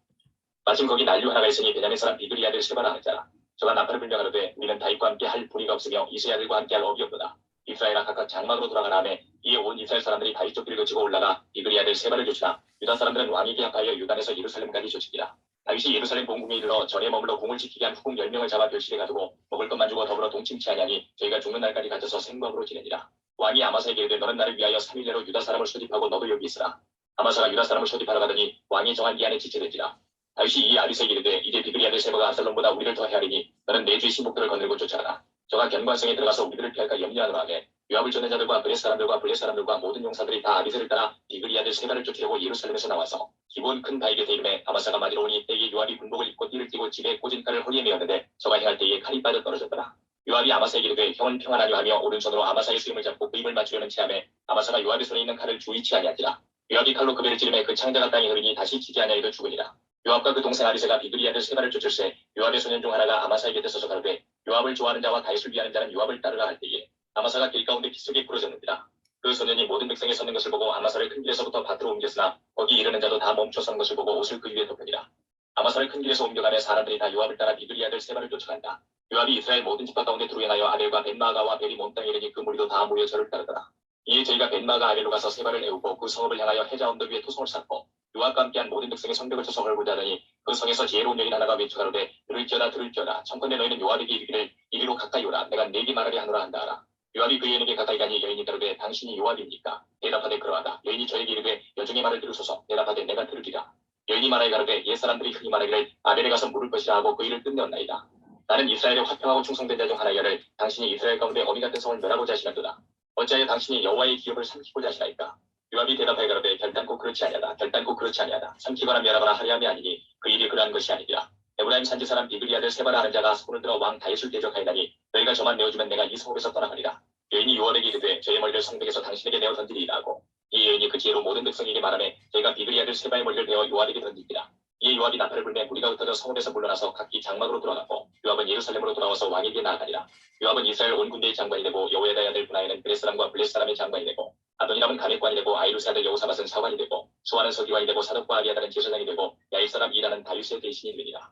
마침 거기 난류 하나가 있으니 베냐민 사람 비그리 아들 세바라 하는 자라. 저가 나팔을 불며 가로되 우리는 다윗과 함께 할 분이가 없으며 이스라엘 아들과 함께 할 업이 없도다. 이스라엘아 각각 장막으로 돌아가라 하매 이에 온 이스라엘 사람들이 다윗 족길을 거치고 올라가 비그리 아들 세바를 쫓으나 유다 사람들은 왕에게 합하여 유단에서 예루살렘까지 쫓으니라. 다윗이 예루살렘 본궁에 이르러 전에 머물러 궁을 지키게 한 후궁 10명을 잡아 별실에 가두고 먹을 것만 주고 더불어 동침치 아니하니 저희가 죽는 날까지 갇혀서 생광으로 지내니라. 왕이 아마사에게 이르되 너는 나를 위하여 3일 내로 유다 사람을 소집하고 너도 여기 있으라. 아마사가 유다 사람을 소집하러 가더니 왕이 정한 기한에 지체되지라. 다윗이 이 아비새에게 이르되 이제 비그리 아들 세바가 압살롬보다 우리를 더 헤아리니 너는 내 주 신복들을 거느리고 쫓아가라. 저가 견관성에 들어가서 우리들을 피할까 염려하노라 하매 요압을 쫓는 자들과 블레셋 사람들과 블레셋 사람들과 모든 용사들이 다 아비새를 따라 비그리 아들 세바를 쫓으려고 예루살렘에서 나와서 기본 큰 바위 곁에 이름에 아마사가 맞으러 오니 때에 요압이 군복을 입고 띠를 띠고 집에 꽂은 칼을 허리에 메었는데 저가 행할 때에 칼이 빠져 떨어졌더라. 요압이 아마사에게 이르되 형은 평안하냐 하며 오른손으로 아마사의 수염을 잡고 그 입을 맞추려는 체함에 아마사가 요압의 손에 있는 칼을 주의치 아니하니라. 요압이 칼로 그 배를 찌르매 그 창자가 땅에 흐르니 다시 치지 아니하여도 죽으니라. 요압과 그 동생 아비새가 비그리 아들 세바를 쫓을새 요압의 소년 중 하나가 아마사의 곁에 서서 가로되 요압을 좋아하는 자와 다윗을 위하는 자는 요압을 따르라 할 때에 아마사가 길 가운데 빗속에 부러졌느니라. 그 소년이 모든 백성이 섰는 것을 보고 아마사를 큰 길에서부터 밭으로 옮겼으나 거기 이르는 자도 다 멈춰 선 것을 보고 옷을 그 위에 덮으니라. 아마사를 큰 길에서 옮겨가며 사람들이 다 요압을 따라 비그리 아들 세바를 쫓아간다. 요압이 이스라엘 모든 집파 가운데 두루 행하여 아벨과 벤마아가와 벨이 몸 땅에 이르니 그 무리도 다 모여 저를 따르더라. 이에 저희가 벤마아가 아벨로 가서 세바를 애우고 그 성읍을 향하여 해자 언덕 위에 토성을 쌓고 요압과 함께한 모든 백성의 성벽을 쳐서 걸고자 하더니 그 성에서 지혜로운 여인 하나가 외쳐가로되 들을지어다 청컨대 너희는 요압에게 이르기를 이리로 가까이 오라 내가 네게 말하게 하노라 한다 하라. 요압이 그 여인에게 가까이 가니 여인이 가로되 당신이 요압입니까? 대답하되 그러하다. 여인이 저에게 이르되 여중의 말을 들으소서. 대답하되 내가 들으리라. 여인이 말하여 가로되 옛 사람들이 흔히 말하기를 아벨에 가서 물을 것이라 하고 그 일을 끝내었나이다. 나는 이스라엘의 화평하고 충성된 자 중 하나여를 당신이 이스라엘 가운데 어미 같은 성을 멸하고자 하시는도다. 어찌하여 당신이 여호와의 기업을 삼키고자 하시나이까? 요압이 대답하여 가로되 결단코 그렇지 아니하다. 삼키거나 멸하거나 하려 함이 아니니 그 일이 그러한 것이 아니니라. 에브라임 산지 사람 비그리 아들 세바라 하는 자가 손을 들어 왕 다윗을 대적하였나니 너희가 저만 내어주면 내가 이 성읍에서 떠나가리라. 여인이 요압에게 이르되 저의 머리를 성벽에서 당신에게 내어 던지리이다 하고 이 여인이 그 지혜로 모든 백성에게 말하매 저희가 비그리 아들 세바의 머리를 베어 요압에게 던지니라. 이에 요압이 나팔을 불매 무리가 흩어져 성읍에서 물러나서 각기 장막으로 돌아갔고 요압은 예루살렘으로 돌아와서 왕에게 나아가니라. 요압은 이스라엘 온 군대의 장관이 되고 여호야다의 아들 분하야는 블레셋 사람과 블레셋 사람의 장관이 되고 아도니람은 가мет관이 되고 아이루스 아들 여호사밧은 사관이 되고 수아는 서기관이 되고 사독과 아비아다는 제사장이 되고 야일 사람 이라는 다윗의 대신이 되니라.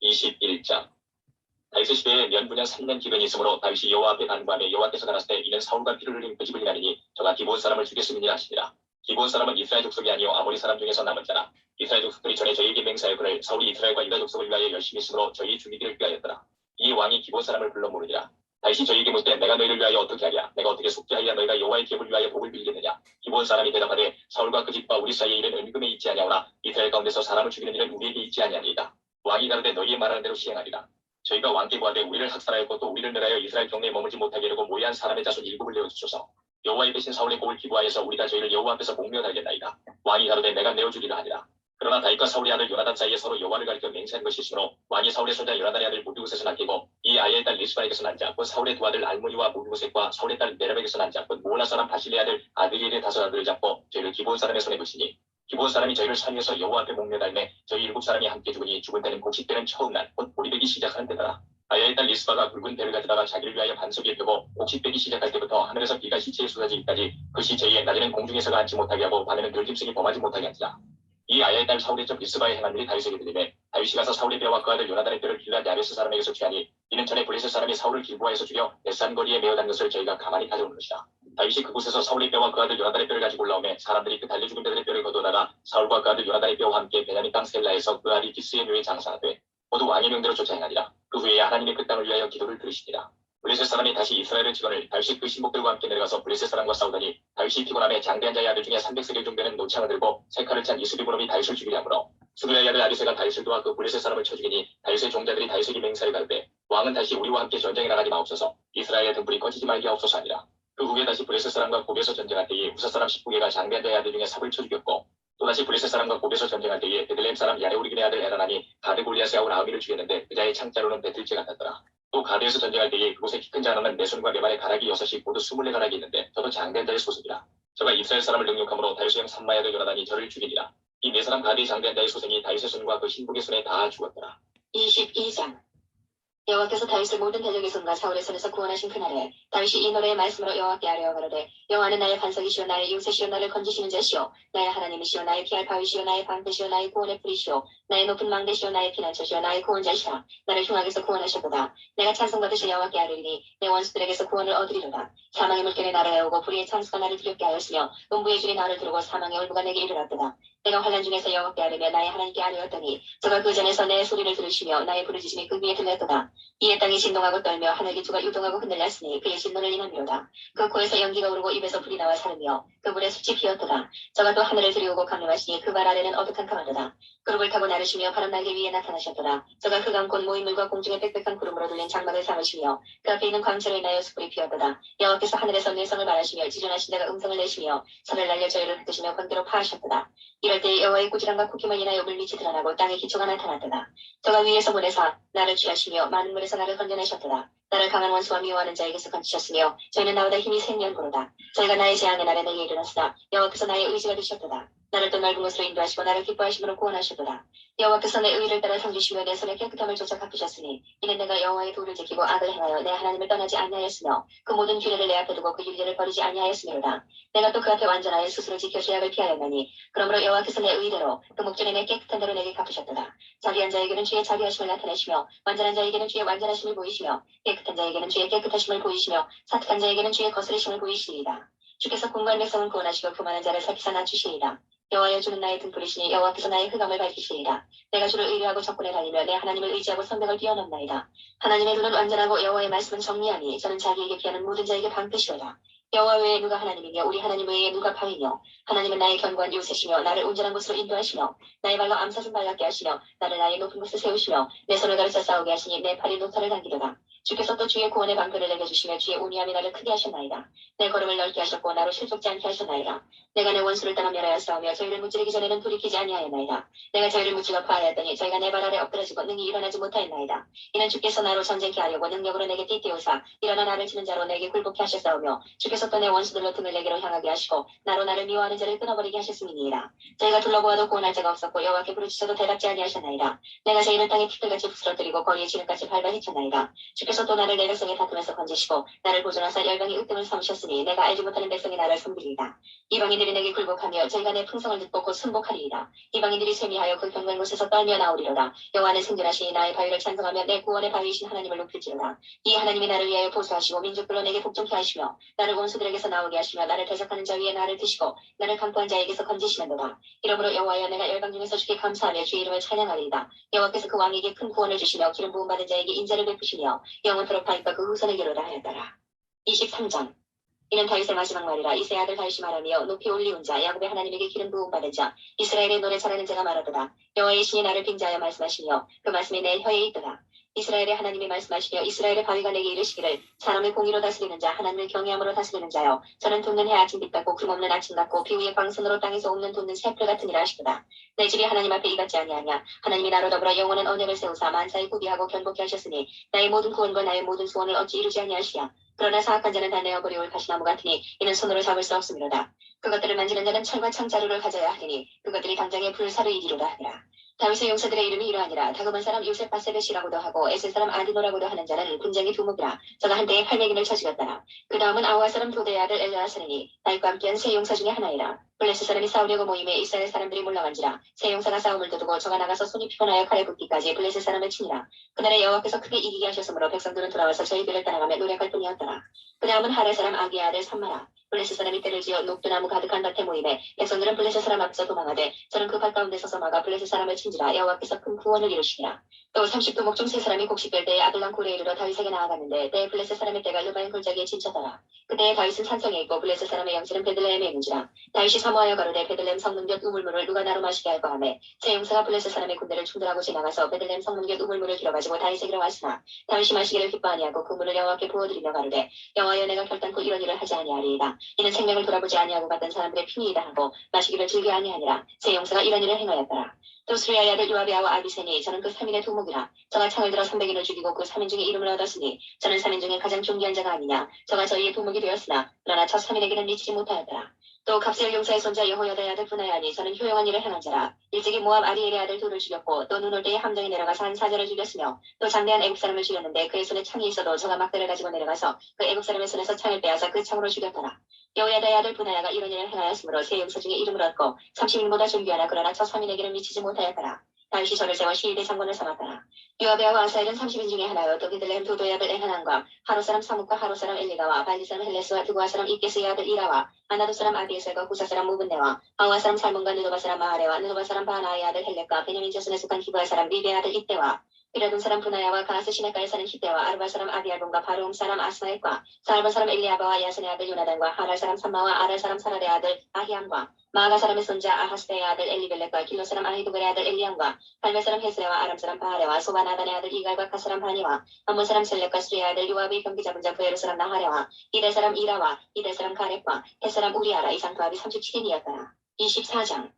21장 다윗의 시대에 면분양 3년 기근이 있으므로 다윗이 여호와 앞에 간구하며 여호와께서 가라사대 때 이는 사울과 피를 흘린 그 집을 인하리니 저가 기브온 사람을 죽였음이니라 하시니라. 기브온 사람은 이스라엘 족속이 아니요 아모리 사람 중에서 남은 자라. 이스라엘 족속들이 전에 저희에게 맹세하였거늘 사울이 이스라엘과 유다 족속을 위하여 열심히 쓰므로 저희 죽이기를 꾀하였더라. 이 왕이 기브온 사람을 불러 모르니라. 다윗이 저희에게 묻되 내가 너희를 위하여 어떻게 하랴? 내가 어떻게 속죄하여 너희가 여호와의 기업을 위하여 복을 빌겠느냐? 기브온 사람이 대답하되 사울과 그 집과 우리 사이에 일은 은금에 있지 아니하오나 이스라엘 가운데서 사람을 죽이는 일은 우리에게 있지 아니하리이다. 왕이 가로되 너희의 말하는 대로 시행하리라. 저희가 왕께 구하되 우리를 학살하였고 또 우리를 멸하여 이스라엘 경내에 머물지 못하게 하려고 모의한 사람의 자손 7을 내어주소서. 여호와의 대신 사울의 복을 기부하여서 우리가 저희를 여호와 앞에서 목묘하겠나이다. 왕이 가로되 내가 내어주리라 하니라. 그러나 다윗과 사울의 아들 요나단 사이에 서로 여호와를 가리켜 맹세한 것이 있으므로 왕이 사울의 손자 요나단의 아들 무비우셋을 아끼고 이 아이의 딸 리스바에게서 난 자 곧 사울의 두 아들 알모니와 무비우셋과 사울의 딸 메랍에게서 난 자 곧 모올라 사람 바실레 아들 아드리엘의 5 아들을 잡고 저희를 기브온 사람의 손에 붙이니 기브온 사람이 저희를 산 위에서 여호와 앞에 목매달매 저희 7사람이 함께 죽으니 죽은 때는 곡식 때는 처음 날 곧 보리 되기 시작하는 때더라. 아야의 딸 리스바가 굵은 배를 가져다가 자기를 위하여 반석에 펴고 곡식 빼기 시작할 때부터 하늘에서 비가 시체에 쏟아지기까지 그 시체에 낮에는 공중에서가 앉지 못하게 하고 밤에는 들짐승이 범하지 못하게 하니라. 이 아야의 딸 사울의 적 리스바의 행한 일이 다윗에게 들리매 다윗이 가서 사울의 뼈와 그 아들 요나단의 뼈를 길앗 야베스 사람에게서 취하니 이는 전에 블레셋 사람이 사울을 길보아에서 죽여 벳산 거리에 메어단 것을 저희가 가만히 가져온 것이다. 다윗이 그곳에서 사울의 뼈와 그 아들 요나단의 뼈를 가지고 올라오매 사람들이 그 달려 죽은 자들의 뼈를 거두다가 사울과 그 아들 요나단의 뼈와 함께 베냐민 땅 셀라에서 그 아들 기스의 묘에 장사하되 모두 왕의 명대로 쫓아 행하니라. 그 후에 하나님의 그 땅을 위하여 기도를 들으시니라. 블레셋 사람이 다시 이스라엘을 치거늘 다윗이 그 신복들과 함께 내려가서 블레셋 사람과 싸우더니 다윗이 피곤함에 장대한 자의 아들 중에 300세겔 정도는 노창을 들고 세 칼을 찬 이스비므롬이 다윗을 죽이려 하므로 수르야의 아들 아비새가 다윗을 도와 그 블레셋 사람을 쳐 죽이니 다윗의 종자들이 다윗에게 맹세하여 가로되 왕은 다시 우리와 함께 전쟁에 나가지 마옵소서. 이스라엘의 등불이 꺼지지 말게 하옵소서 하니라. 그 후에 다시 블레셋 사람과 고베에서 전쟁할 때에 후사 사람 19개가 장대한 자의 아들 중에 삽을 쳐 죽였고 또다시 블레셋 사람과 고베에서 전쟁할 때에 베들레헴 사람 야레우리긴의 아들 에라나니 가드 골리앗의 아우를 죽였는데 그자의 창자로는 배틀째 같았더라. 또 가드에서 전쟁할 때에 그곳에 키 큰 자 하나는 내 손과 내 발에 가락이 6이 모두 24가락이 있는데 저도 장대한 자의 소속이라. 저가 이스라엘 사람을 능욕함으로 다윗의 형 삼마의 아들 요나단이 저를 죽이니라. 이 4사람 가드의 장대한 자의 소생이 다윗의 손과 그 신복의 손에 다 죽었더라. 22장 여호와께서 다윗을 모든 대적의 손과 사울의 손에서 구원하신 그날에 다윗이 이 노래의 말씀으로 여호와께 아뢰어 가로되 여호와는 나의 반석이시오 나의 요새시오 나를 건지시는 자시오 나의 하나님이시오 나의 피할 바위시오 나의 방패시오 나의 구원의 뿌리시오 나의 높은 망대시오 나의 피난처시오 나의 구원자시라 나를 흉악에서 구원하셨도다 내가 찬송받으실 여호와께 아뢰리니 내 원수들에게서 구원을 얻으리로다 사망의 물결에 나를 애우고 불의의 창수가 나를 두렵게 하였으며 음부의 줄이 나를 두르고 사망의 얼부가 내게 이르렀도다 내가 환난 중에서 여호와께 아뢰며 나의 하나님께 아뢰었더니 저가 그 전에서 내 소리를 들으시며 나의 부르짖음이 그 위에 들렸도다 이에 땅이 진동하고 떨며 하늘 기초가 유동하고 흔들렸으니 그의 진노를 인함이로다 그 코에서 연기가 오르고 입에서 불이 나와 사르며 그 물에 숯이 피었도다 저가 또 하늘을 들이우고 강림하시니 그 발 아래는 어둑한 강하도다 그룹을 타고 나르시며 파란 날개 위에 나타나셨도다 저가 그 강곧 모인물과 공중의 빽빽한 구름으로 둘린 장막을 삼으시며 그 앞에 있는 광채로 인하여 숯불이 피었도다 여호와께서 하늘에서 뇌성을 말하시며 지존하신 자가 음성을 내시며 산을 날려 저희를 흩으시며 번개로 파하셨도다 이럴 때 여호와의 꾸지람과 쿠김을 인하여 물밑이 드러나고 땅의 기초가 나타났도다 저가 위에서 문에서 나를 취하시며 많은 물에서 나를 건져내셨도다 나를 강한 원수와 미워하는 자에게서 건지셨으며 저희는 나보다 힘이 생년고로다 저희가 나의 재앙의 날에 내게 이르렀으나 여호와께서 나의 의지가 되셨도다 나를 또 넓은 곳으로 인도하시고 나를 기뻐하심으로 구원하셨도다 여호와께서 내 의를 따라 섬기시며 내 손의 깨끗함을 조차 갚으셨으니 이는 내가 여호와의 도를 지키고 악을 행하여 내 하나님을 떠나지 아니하였으며 그 모든 규례를 내 앞에 두고 그 윤례를 버리지 아니하였으므로다 내가 또 그 앞에 완전하여 스스로 지켜 죄악을 피하였나니 그러므로 여호와께서 내 의대로 그 목전에 내 깨끗한 대로 내게 갚으셨도다 자비한 자에게는 주의 자비하심을 나타내시며 완전한 자에게는 주의 완전하심을 보이시며 깨끗한 자에게는 주의 깨끗하심을 보이시며 사특한 자에게는 주의 거스르심을 보이시리이다 주께서 공고한 백성을 구원하시고 교만한 자를 살피사 낮추시리이다 여호와여 주는 나의 등불이시니 여호와께서 나의 흑암을 밝히시리이다 내가 주를 의뢰하고 적군에 달리며 내 하나님을 의지하고 성벽을 뛰어넘나이다 하나님의 눈은 완전하고 여호와의 말씀은 정리하니 저는 자기에게 피하는 모든 자에게 방패시로다 여호와 외에 누가 하나님이며 우리 하나님 외에 누가 바위며 하나님은 나의 견고한 요새시며 나를 온전한 곳으로 인도하시며 나의 발로 암사슴 발갛게 하시며 나를 나의 높은 곳에 세우시며 내 손을 가르쳐 싸우게 하시니 내 팔이 노타를 당기도다 주께서 또 주의 구원의 방패를 내게 주시며 주의 온유함이 나를 크게 하셨나이다 내 걸음을 넓게 하셨고 나로 실족지 않게 하셨나이다 내가 내 원수를 떠나 멸하여 싸우며 저희를 무찌르기 전에는 돌이키지 아니하였나이다 내가 저희를 무찌러 파하였더니 저희가 내 발 아래 엎드러지고 능히 일어나지 못하였나이다 이는 주께서 나로 전쟁케 하려고 능력으로 내게 띠띠우사 일어나 나를 치는 자로 내게 굴복케 하셨사오며 주께서 또 내 원수들로 등을 내게로 향하게 하시고 나로 나를 미워하는 자를 끊어버리게 하셨음이니이다 저희가 둘러보아도 구원할 자가 없었고 여호와께 부르짖어도 대답지 아니하셨나이다 내가 저희를 땅에 티끌같이 부스러뜨리고 거리에 지름같이 밟아 헤쳤나이다 주께서 또 나를 내 백성의 다툼에서 건지시고 나를 보존하사 열방의 으뜸을 삼으셨으니 내가 알지 못하는 백성이 나를 섬기리이다 이방인들이 내게 굴복하며 저희가 내 풍성을 듣고 곧 순복하리이다 이방인들이 쇠미하여 그 경관 곳에서 떨며 나오리로다 여호와는 생존하시니 나의 바위를 찬송하며 내 구원의 바위이신 하나님을 높일지로다 이 하나님이 나를 위하여 보수하시고 민족들로 내게 복종케 하시며 나를 원수들에게서 나오게 하시며 나를 대적하는 자 위에 나를 드시고 나를 강포한 자에게서 건지시는도다 이러므로 여호와여 내가 열방 중에서 주께 감사하며 주의 이름을 찬양하리이다 여호와께서 그 왕에게 큰 구원을 주시며 기름 부음 받은 자에게 인자를 베푸시며 영원토록 바윗과 그 후손에게로다 하였더라 23장 이는 다윗의 마지막 말이라 이새의 아들 다윗이 말하며 높이 올리운 자 야곱의 하나님에게 기름 부음 받은 자 이스라엘의 노래 잘하는 자가 말하도다 여호와의 신이 나를 빙자하여 말씀하시며 그 말씀이 내 혀에 있도다 이스라엘의 하나님이 말씀하시며 이스라엘의 바위가 내게 이르시기를 사람을 공의로 다스리는 자 하나님을 경외함으로 다스리는 자여 저는 돋는 해 아침빛 같고 구름 없는 아침 같고 비 위에 광선으로 땅에서 옵는 돋는 새풀 같으니라 하시도다 내 집이 하나님 앞에 이같지 아니하냐 하나님이 나로 더불어 영원한 언약을 세우사 만사에 구비하고 견고케 하셨으니 나의 모든 구원과 나의 모든 소원을 어찌 이루지 아니하시랴 그러나 사악한 자는 다 내어 버리올 가시나무 같으니 이는 손으로 잡을 수 없음이로다 그것들을 만지는 자는 철과 창자루를 가져야 하리니 그것들이 당장에 불사를 이기로다 하니라 다윗의 용사들의 이름이 이러하니라 다그만 사람 요셉 바세벳이라고도 하고 에셀 사람 아디노라고도 하는 자는 군장의 두목이라 저가 한때에 800인을 쳐 죽였더라 그 다음은 아우아 사람 도대의 아들 엘라사르니 다윗과 함께한 세 용사 중에 하나이라 블레스 사람이 싸우려고 모임에 이스라엘 사람들이 몰려간지라 세 용사가 싸움을 두두고 저가 나가서 손이 피곤하여 칼에 붓기까지 블레스 사람을 치니라 그날에 여호와께서 크게 이기게 하셨으므로 백성들은 돌아와서 저희들을 따라가며 노력할 뿐이었더라 그 다음은 하레 사람 아기의 아들 삼마라 블레스 사람이 때를 지어 녹두나무 가득한 밭에 모임에 백성들은 블레스 사람 앞서 도망하되 저는 그 밭 가운데 서서 막아 블레스 사람을 친지라 여호와께서 큰 구원을 이루시니라 또 30도목 중 세 사람이 곡식될 때에 아둘람 굴에 이르러 다윗에게 나아갔는데 때에 블레스 사람의 때가 르바임 골짜기에 진쳤더라 그때에 다윗은 산성에 있고 블레스 사람의 영신은 베들레헴에 있는지라 다윗이 사모하여 가로되 베들레헴 성문 곁 우물물을 누가 나로 마시게 할까 하매 세 용사가 블레스 사람의 군대를 충돌하고 지나가서 베들레헴 성문 곁 우물물을 길어가지고 다윗에게로 왔으나 다윗이 마시기를 기뻐 아니하고 그 물을 여호와께 부어드리며 가로되 여호와여 내가 결단코 이런 일을 하지 아니하리이다 이는 생명을 돌아보지 아니하고 갔던 사람들의 피니이다 하고 마시기를 즐겨 아니하니라 세 용사가 이런 일을 행하였더라 또 수리아의 아들 요아베아와 아비세니 저는 그 3인의 두목이라. 저가 창을 들어 300인을 죽이고 그 3인 중에 이름을 얻었으니 저는 3인 중에 가장 존귀한 자가 아니냐. 저가 저희의 두목이 되었으나 그러나 첫 3인에게는 미치지 못하였더라. 또 갑세엘 용사의 손자 여호야다의 아들 분하야니 저는 효용한 일을 행한 자라. 일찍이 모압 아리엘의 아들 돌을 죽였고 또 눈 올 때에 함정에 내려가서 한 사자를 죽였으며 또 장대한 애국 사람을 죽였는데 그의 손에 창이 있어도 저가 막대를 가지고 내려가서 그 애국 사람의 손에서 창을 빼앗아 그 창으로 죽였더라. 여호야다의 아들 분하야가 이런 일을 행하였으므로 세 용사 중에 이름을 얻고 30인보다 존귀하나 그러나 첫 3인에게는 미치지 못하였더라. 다윗이 저를 세워 시위대 장관을 삼았더라. 요아베와 아사엘은 30인 중에 하나요. 또 베들레헴 도도의 아들 에하난과 하로 사람 사묵과 하로 사람 엘리가와 발리 사람 헬레스와 두고아 사람 이게스의 아들 이라와 아나도 사람 아비에셀과 구사 사람 무분네와 아와 사람 살몬과 느도바 사람 마하레와 느도바 사람 바나의 아들 헬렉과 베냐민 자손에 속한 기브아 사람 리베의 아들 이때와 그라돈 사람 분하야와 가하스 시내가에 사는 히데와 아르바 사람 아비알본과 바르움 사람 아스마엘과 사알바 사람 엘리아바와 야선의 아들 요나단과 하랄 사람 삼마와 아랄 사람 사랄의 아들 아히암과 마아가 사람의 손자 아하스베의 아들 엘리벨렉과 길로 사람 아히도겔의 아들 엘리암과 갈멜 사람 헤스레와 아람 사람 바하레와 소바나단의 아들 이갈과 카 사람 바니와 암몬 사람 셀렉과 수리의 아들 요압의 경기 잡은 자 부에르 사람 나하레와 이대 사람 이라와 이대 사람 가렙과 헷 사람 우리아라 이상 도합이 37인이었더라. 24장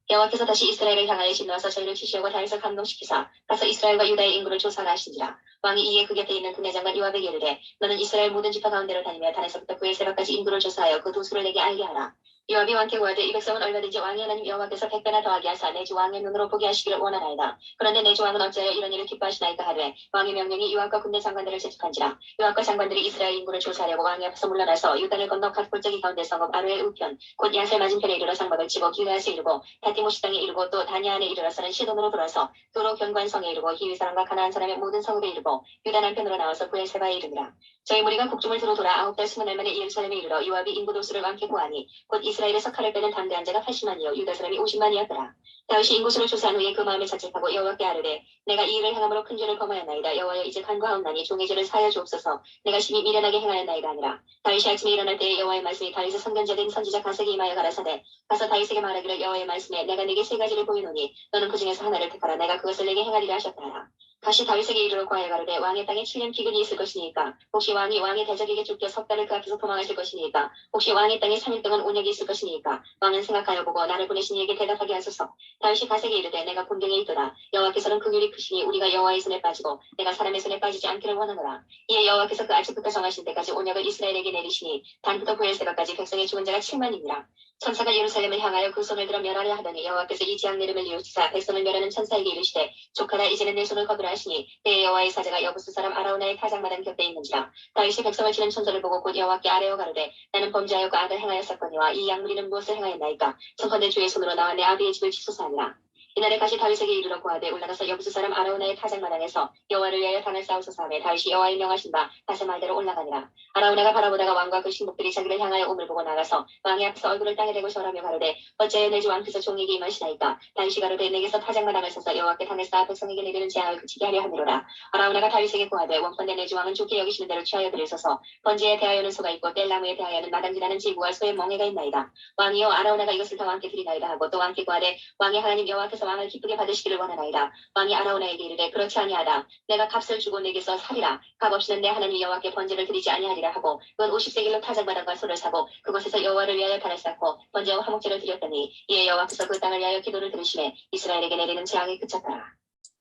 여호와께서 다시 이스라엘을 향하여 진노하사 저희를 치시려고 다윗을 감동시키사 가서 이스라엘과 유다의 인구를 조사하라 하시니라. 왕이 이에 그 곁에 있는 그 내장관 요압에게 이르되 너는 이스라엘 모든 지파 가운데로 다니며 단에서부터 그엘세바까지 인구를 조사하여 그 도수를 내게 알게 하라. 요압이 왕께 구하되 이 백성은 얼마든지 왕이 하나님 여호와께서 100배나 더하게 하사 내 주 왕의 눈으로 보게 하시기를 원하나이다. 그런데 내 주 왕은 어찌하여 이런 일을 기뻐하시나이까 하되 왕의 명령이 요압과 군대 장관들을 재촉한지라. 요압과 장관들이 이스라엘 인구를 조사하려고 왕의 앞에서 물러나서 유단을 건너 갓 골짜기 가운데 성읍 아루엘 우편 곧 야셀 맞은편에 이르러 장막을 치고 길르앗에 이르고 다티모시 땅에 이르고 또 다니안에 이르러서는 시돈으로 돌아서 도로 견관성에 이르고 히위 사람과 가나안 사람의 모든 성읍에 이르고 유다 남편으로 나와서 브엘세바에 이르니라. 저희 무리가 국중을 두루 돌아 9달 20날 만에 예루살렘에 이르러 요압이 인구 도수를 왕께 구하니 곧 이스라엘에서 칼을 빼는 담대한 자가 80만이요 유다 사람이 50만이었더라. 다윗이 인구수를 조사한 후에 그 마음에 자책하고 여호와께 아뢰되 내가 이 일을 행함으로 큰 죄를 범하였나이다. 여호와여 이제 간과하옵나니 종의 죄를 사하여 주옵소서. 내가 심히 미련하게 행하였나이다 하니라. 다윗이 아침에 일어날 때에 여호와의 말씀이 다윗의 선견자 된 선지자 가세게 임하여 가라사대 가서 다윗에게 말하기를 여호와의 말씀에 내가 네게 세 가지를 보이노니 너는 그 중에서 하나를 택하라. 내가 그것을 내게 행하리라 하셨다 하라. 다시 다윗에게 이르러 구하여 가로되 왕의 땅에 7년 기근이 있을 것이니까 혹시 왕이 왕의 대적에게 쫓겨 석 달을 그 앞에서 도망하실 것이니까 혹시 왕의 땅에 3일 동안 온역이 있을 것이니까 왕은 생각하여 보고 나를 보내신 이에게 대답하게 하소서. 다윗이 가세게 이르되 내가 군경에 있도다. 여호와께서는 긍휼이 크시니 우리가 여호와의 손에 빠지고 내가 사람의 손에 빠지지 않기를 원하노라. 이에 여호와께서 그 아침부터 정하신 때까지 온역을 이스라엘에게 내리시니 단부터 브엘세바까지 백성의 죽은 자가 7만이니라. 천사가 예루살렘을 향하여 그 손을 들어 멸하려 하더니 여호와께서 이 지향 내름을 뉘우치사 백성을 멸하는 천사에게 이르시되 조카라 이제는 내 손을 거두라 하시니 때에 여호와의 사자가 여부스 사람 아라우나의 타작마당 곁에 있는지라. 다윗이 백성을 치는 천사를 보고 곧 여호와께 아뢰어 가로되 나는 범죄하여 그 악을 행하였었거니와 이 양무리는 무엇을 행하였나이까. 청컨대 주의 손으로 나와 내 아비의 집을 치소서 하니라. 이날에 다시 다윗에게 이르러 구하되 올라가서 여부스 사람 아라우나의 타작마당에서 여호와를 위하여 당을 싸우소서 하매 다윗이 여호와의 명하신 바 다시 말대로 올라가니라. 아라우나가 바라보다가 왕과 그 신복들이 자기를 향하여 우물 보고 나가서 왕의 앞에서 얼굴을 땅에 대고 절하며 가로되 어찌하여 내 주 왕께서 종에게 임하시나이까. 다윗이 가로되 내게서 타작마당을 서서 여호와께 당을 쌓아 백성에게 내리는 재앙을 그치게 하려 함이로라. 아라우나가 다윗에게 구하되 원컨대 내 주 왕은 좋게 여기시는 대로 취하여 드리소서. 번제에 대하여는 소가 있고 뗄나무에 대하여는 마당 지나는 지구와 소의 멍에가 있나이다. 왕이여 아라우나가 이것을 다 왕께 드리나이다 하고 또 왕께 구하되 왕의 하나님 여호와께서 왕을 기쁘게 받으시기를 원하나이다. 왕이 아라우나에게 이르되 그렇지 아니하다. 내가 값을 주고 내게서 살이라. 값 없이는 내 하나님 여호와께 번제를 드리지 아니하리라 하고 그건 50세길로 타작마당과 소를 사고 그곳에서 여호와를 위하여 단을 쌓고 번제와 화목제를 드렸더니 이에 여호와께서 그 땅을 위하여 기도를 들으시매 이스라엘에게 내리는 재앙이 그쳤더라.